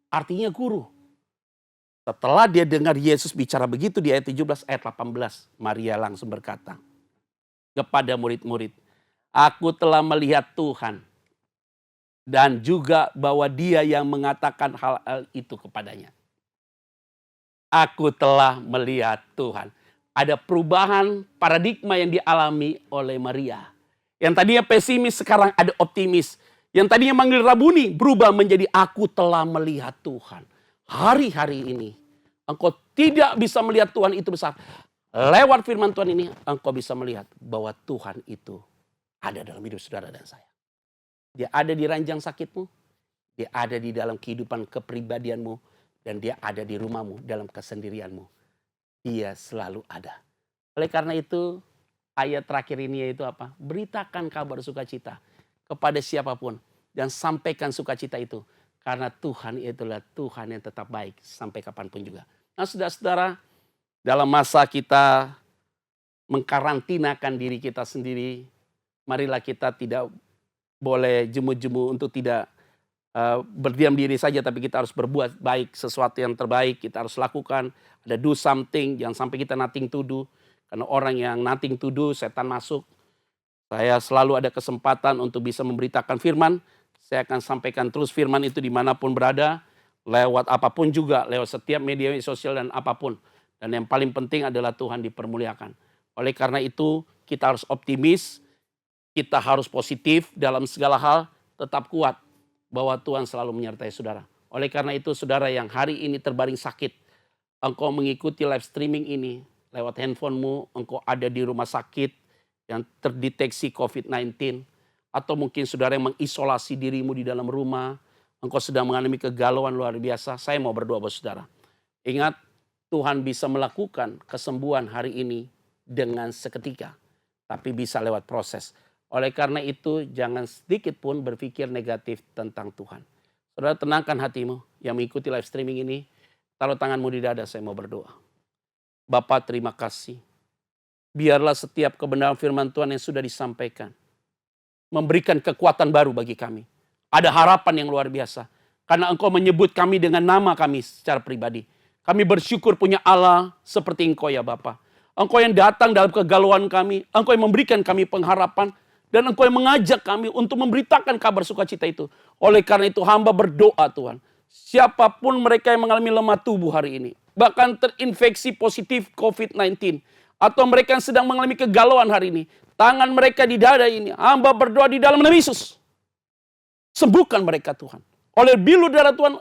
Artinya guru. Setelah dia dengar Yesus bicara begitu di ayat 17, ayat 18. Maria langsung berkata kepada murid-murid, "Aku telah melihat Tuhan." Dan juga bahwa dia yang mengatakan hal-hal itu kepadanya. Aku telah melihat Tuhan. Ada perubahan paradigma yang dialami oleh Maria. Yang tadinya pesimis sekarang ada optimis. Yang tadinya manggil Rabuni berubah menjadi aku telah melihat Tuhan. Hari-hari ini engkau tidak bisa melihat Tuhan itu besar. Lewat firman Tuhan ini engkau bisa melihat bahwa Tuhan itu ada dalam hidup saudara dan saya. Dia ada di ranjang sakitmu. Dia ada di dalam kehidupan kepribadianmu. Dan dia ada di rumahmu dalam kesendirianmu. Dia selalu ada. Oleh karena itu ayat terakhir ini yaitu apa? Beritakan kabar sukacita kepada siapapun. Dan sampaikan sukacita itu. Karena Tuhan itulah Tuhan yang tetap baik sampai kapanpun juga. Nah saudara-saudara, dalam masa kita mengkarantinakan diri kita sendiri, marilah kita tidak boleh jemu-jemu untuk tidak berdiam diri saja, tapi kita harus berbuat baik, sesuatu yang terbaik kita harus lakukan. Ada do something, jangan sampai kita nothing to do. Karena orang yang nothing to do, setan masuk. Saya selalu ada kesempatan untuk bisa memberitakan firman. Saya akan sampaikan terus firman itu dimanapun berada. Lewat apapun juga, lewat setiap media sosial dan apapun. Dan yang paling penting adalah Tuhan dipermuliakan. Oleh karena itu kita harus optimis, kita harus positif dalam segala hal, tetap kuat. Bahwa Tuhan selalu menyertai saudara. Oleh karena itu saudara yang hari ini terbaring sakit, engkau mengikuti live streaming ini lewat handphonemu, engkau ada di rumah sakit yang terdeteksi COVID-19, atau mungkin saudara yang mengisolasi dirimu di dalam rumah, engkau sedang mengalami kegalauan luar biasa, saya mau berdoa buat saudara. Ingat, Tuhan bisa melakukan kesembuhan hari ini dengan seketika, tapi bisa lewat proses. Oleh karena itu jangan sedikit pun berpikir negatif tentang Tuhan. Saudara tenangkan hatimu yang mengikuti live streaming ini. Taruh tanganmu di dada, saya mau berdoa. Bapa terima kasih. Biarlah setiap kebenaran firman Tuhan yang sudah disampaikan memberikan kekuatan baru bagi kami. Ada harapan yang luar biasa. Karena Engkau menyebut kami dengan nama kami secara pribadi. Kami bersyukur punya Allah seperti Engkau ya Bapa. Engkau yang datang dalam kegalauan kami. Engkau yang memberikan kami pengharapan. Dan Engkau yang mengajak kami untuk memberitakan kabar sukacita itu. Oleh karena itu hamba berdoa Tuhan. Siapapun mereka yang mengalami lemah tubuh hari ini. Bahkan terinfeksi positif COVID-19. Atau mereka yang sedang mengalami kegalauan hari ini. Tangan mereka di dada ini. Hamba berdoa di dalam nama Yesus. Sembuhkan mereka Tuhan. Oleh bilu darah Tuhan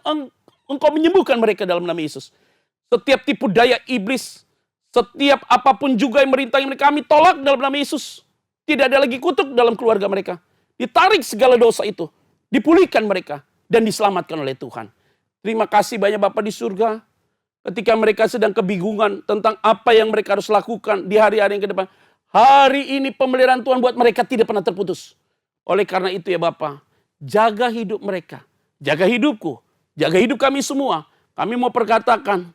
Engkau menyembuhkan mereka dalam nama Yesus. Setiap tipu daya iblis. Setiap apapun juga yang merintangi mereka. Kami tolak dalam nama Yesus. Tidak ada lagi kutuk dalam keluarga mereka. Ditarik segala dosa itu. Dipulihkan mereka. Dan diselamatkan oleh Tuhan. Terima kasih banyak Bapa di surga. Ketika mereka sedang kebingungan tentang apa yang mereka harus lakukan di hari-hari yang ke depan. Hari ini pemeliharaan Tuhan buat mereka tidak pernah terputus. Oleh karena itu ya Bapa. Jaga hidup mereka. Jaga hidupku. Jaga hidup kami semua. Kami mau perkatakan.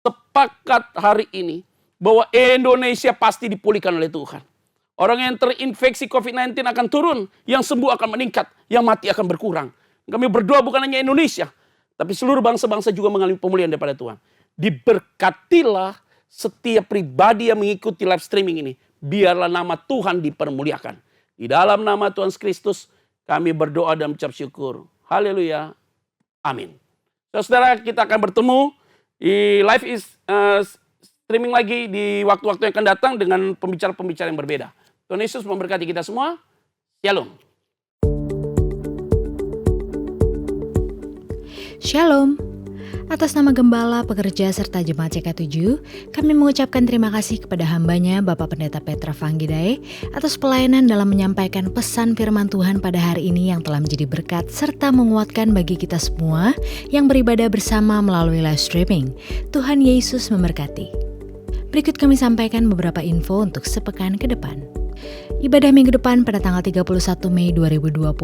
Sepakat hari ini. Bahwa Indonesia pasti dipulihkan oleh Tuhan. Orang yang terinfeksi COVID-19 akan turun. Yang sembuh akan meningkat. Yang mati akan berkurang. Kami berdoa bukan hanya Indonesia. Tapi seluruh bangsa-bangsa juga mengalami pemulihan daripada Tuhan. Diberkatilah setiap pribadi yang mengikuti live streaming ini. Biarlah nama Tuhan dipermuliakan. Di dalam nama Tuhan Kristus kami berdoa dan mengucap syukur. Haleluya. Amin. Saudara, kita akan bertemu di live streaming lagi di waktu-waktu yang akan datang dengan pembicara-pembicara yang berbeda. Tuhan Yesus memberkati kita semua. Shalom. Shalom. Atas nama Gembala, pekerja, serta Jemaat CK7, kami mengucapkan terima kasih kepada hambanya Bapak Pendeta Petra Vanggidae atas pelayanan dalam menyampaikan pesan firman Tuhan pada hari ini yang telah menjadi berkat serta menguatkan bagi kita semua yang beribadah bersama melalui live streaming. Tuhan Yesus memberkati. Berikut kami sampaikan beberapa info untuk sepekan ke depan. Ibadah minggu depan pada tanggal 31 Mei 2020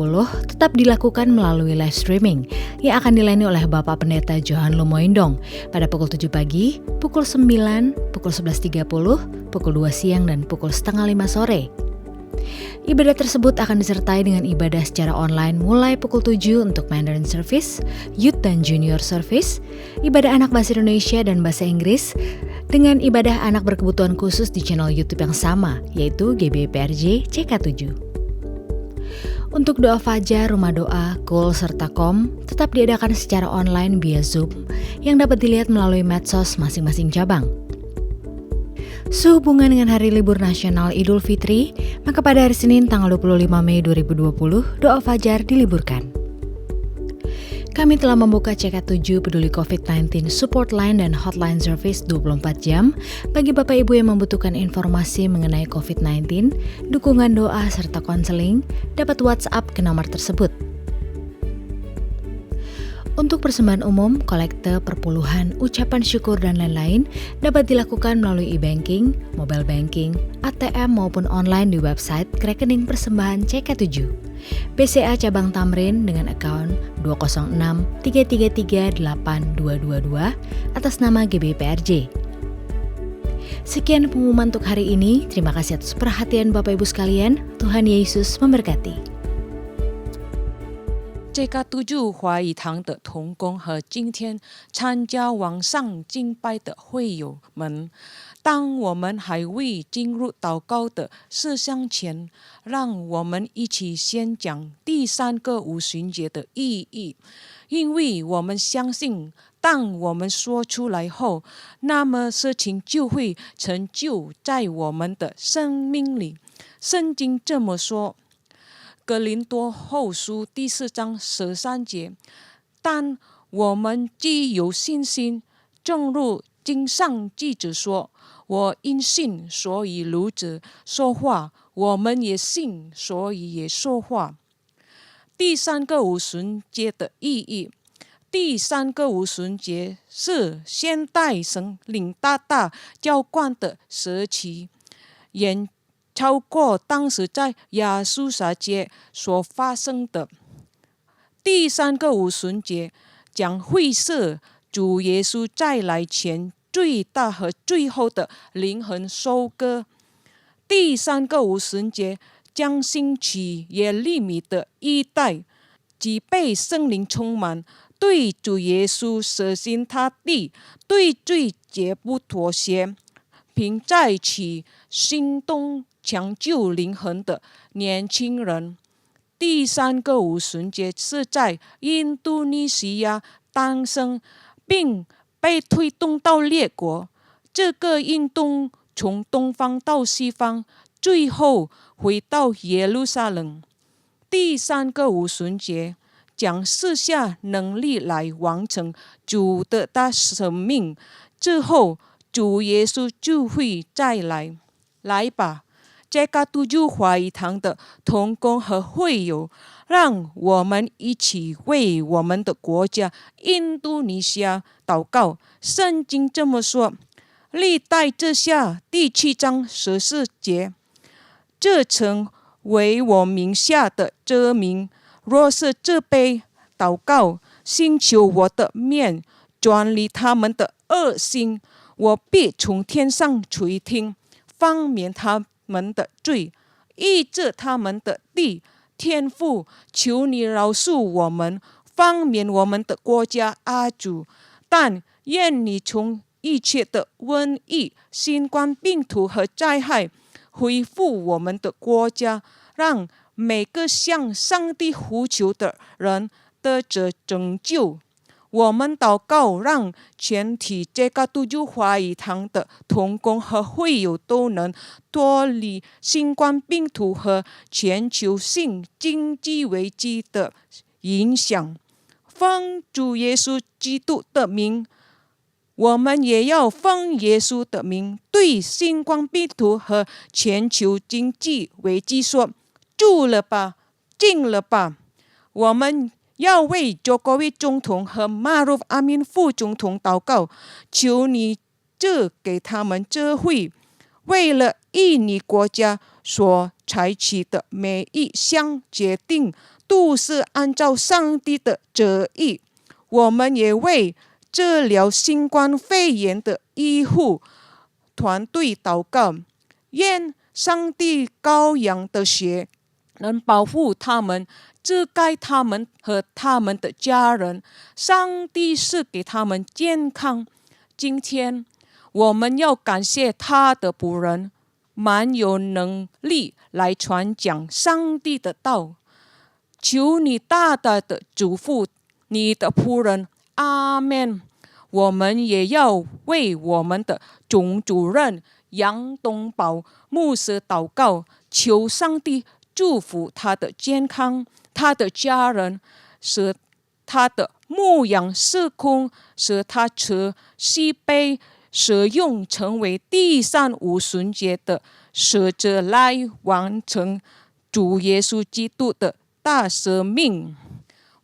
tetap dilakukan melalui live streaming yang akan dilayani oleh Bapak Pendeta Johan Lumoindong pada pukul 7 pagi, pukul 9, pukul 11.30, pukul 2 siang, dan pukul setengah 5 sore. Ibadah tersebut akan disertai dengan ibadah secara online mulai pukul 7 untuk Mandarin Service, Youth dan Junior Service, ibadah anak bahasa Indonesia dan bahasa Inggris, dengan ibadah anak berkebutuhan khusus di channel YouTube yang sama, yaitu GBPRJ CK7. Untuk doa fajar, rumah doa, call, serta kom tetap diadakan secara online via Zoom yang dapat dilihat melalui medsos masing-masing cabang. Sehubungan dengan hari libur nasional Idul Fitri, maka pada hari Senin tanggal 25 Mei 2020, doa fajar diliburkan. Kami telah membuka CK7 Peduli COVID-19 Support Line dan Hotline Service 24 jam bagi Bapak Ibu yang membutuhkan informasi mengenai COVID-19, dukungan doa serta konseling, dapat WhatsApp ke nomor tersebut. Untuk persembahan umum, kolekte, perpuluhan, ucapan syukur, dan lain-lain dapat dilakukan melalui e-banking, mobile banking, ATM maupun online di website rekening persembahan CK7. BCA Cabang Tamrin dengan akun 206-333-8222 atas nama GBPRJ. Sekian pengumuman untuk hari ini. Terima kasih atas perhatian Bapak Ibu sekalian. Tuhan Yesus memberkati. CK7华语堂的同工和今天参加网上敬拜的会友们，当我们还未进入祷告的事项前，让我们一起先讲第3个五旬节的意义，因为我们相信，当我们说出来后，那么事情就会成就在我们的生命里。圣经这么说。哥林多后书第4章13节，但我们既有信心，正如经上记着说：“我因信，所以如此说话；我们也信，所以也说话。”第3个五旬节的意义，第3个五旬节是现代神领大浇灌的时期，远超过当时在亚述撒节所发生的。第3个五旬节将会是主耶稣再来前最大和最后的灵魂收割。第3个五旬节将兴起耶利米的一代，即被圣灵充满，对主耶稣舍心塌地，对罪绝不妥协，并在其心中抢救灵魂的年轻人。第3个五旬节是在印度尼西亚诞生，并被推动到列国。这个运动从东方到西方，最后回到耶路撒冷。第3个五旬节将赐下能力来完成主的大使命，之后主耶稣就会再来。来吧，CK7华语堂的同工和会友，让我们一起为我们的国家印度尼西亚祷告。圣经这么说，历代志下第7章14节，这曾为我名下的遮名，若是这杯祷告，寻求我的面，转离他们的恶行，我必从天上垂听，方免他们的罪，医治他们的地。天父，求你饶恕我们，方免我们的国家阿主。但愿你从一切的瘟疫、新冠病毒和灾害恢复我们的国家，让每个向上帝呼求的人得着拯救。我们祷告，让全体这个救助华语堂的同工和会友都能脱离新冠病毒和全球性经济危机的影响。奉主耶稣基督的名，我们也要奉耶稣的名，对新冠病毒和全球经济危机说：住了吧，静了吧。我们要为Jokowi总统和Maruf Amin副总统祷告，求你这给他们智慧，为了印尼国家所采取的每一项决定都是按照上帝的旨意。我们也为治疗新冠肺炎的医护团队祷告，愿上帝羔羊的血能保护他们，遮盖他们和他们的家人。上帝是给他们健康。今天我们要感谢他的仆人，蛮有能力来传讲上帝的道。求你大大的祝福你的仆人，阿们。我们也要为我们的总主任杨东宝牧师祷告，求上帝祝福他的健康，他的家人，使他的牧养事工，使他持西杯使用成为第三无旬节的使者，来完成主耶稣基督的大使命。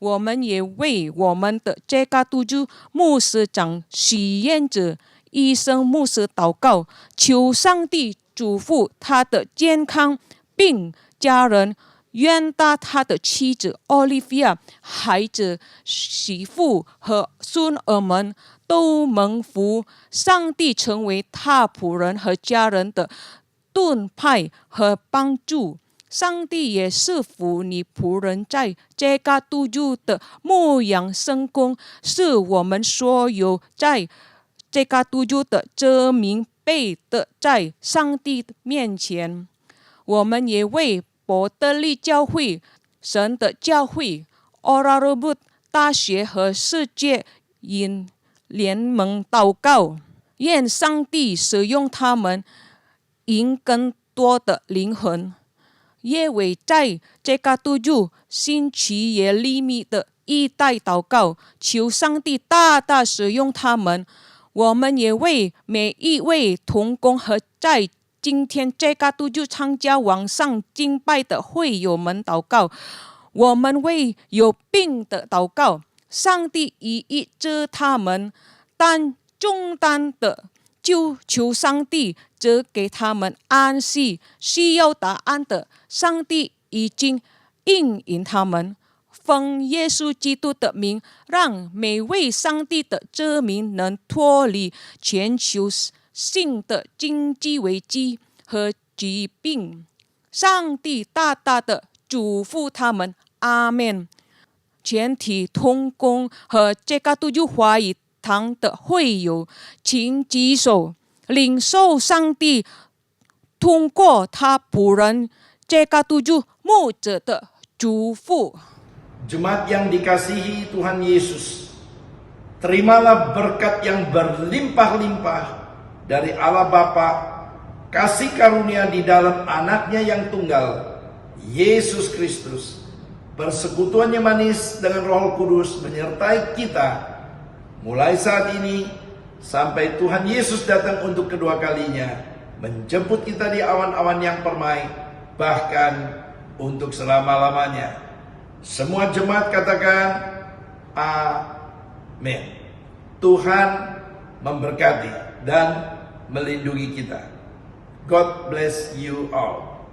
我们也为我们的这个督助牧师长许愿者医生牧师祷告，求上帝祝福他的健康并家人，愿他的妻子 Olivia、 孩子、媳妇和孙儿们都蒙福。上帝成为他仆人和家人的盾牌和帮助。上帝也赐福你仆人在这个督助的牧养圣工，使我们所有在这个督助的证明被得在上帝面前。我们也为伯特利教会、神的教会、Ora Robot 大学和世界引联盟祷告，愿上帝使用他们赢更多的灵魂。也为在这个督助新企业里面的一代祷告，求上帝大大使用他们。我们也为每一位同工和在今天这个督助参加网上敬拜的会友们祷告。我们为有病的祷告，上帝一一治他们，但重担的就求上帝则给他们安息。需要答案的，上帝已经应允他们。奉耶稣基督的名，让每位上帝的子民能脱离全球性的经济危机和疾病。上帝大大的祝福他们，阿们。全体同工和这个督助华语堂的会友，请举手，领受上帝通过他仆人这个督助牧者的祝福。Jemaat yang dikasihi Tuhan Yesus, terimalah berkat yang berlimpah-limpah dari Allah Bapa, kasih karunia di dalam anaknya yang tunggal, Yesus Kristus. Persekutuannya manis dengan Roh Kudus menyertai kita mulai saat ini sampai Tuhan Yesus datang untuk kedua kalinya, menjemput kita di awan-awan yang permai, bahkan untuk selama-lamanya. Semua jemaat katakan amin. Tuhan memberkati dan melindungi kita. God bless you all.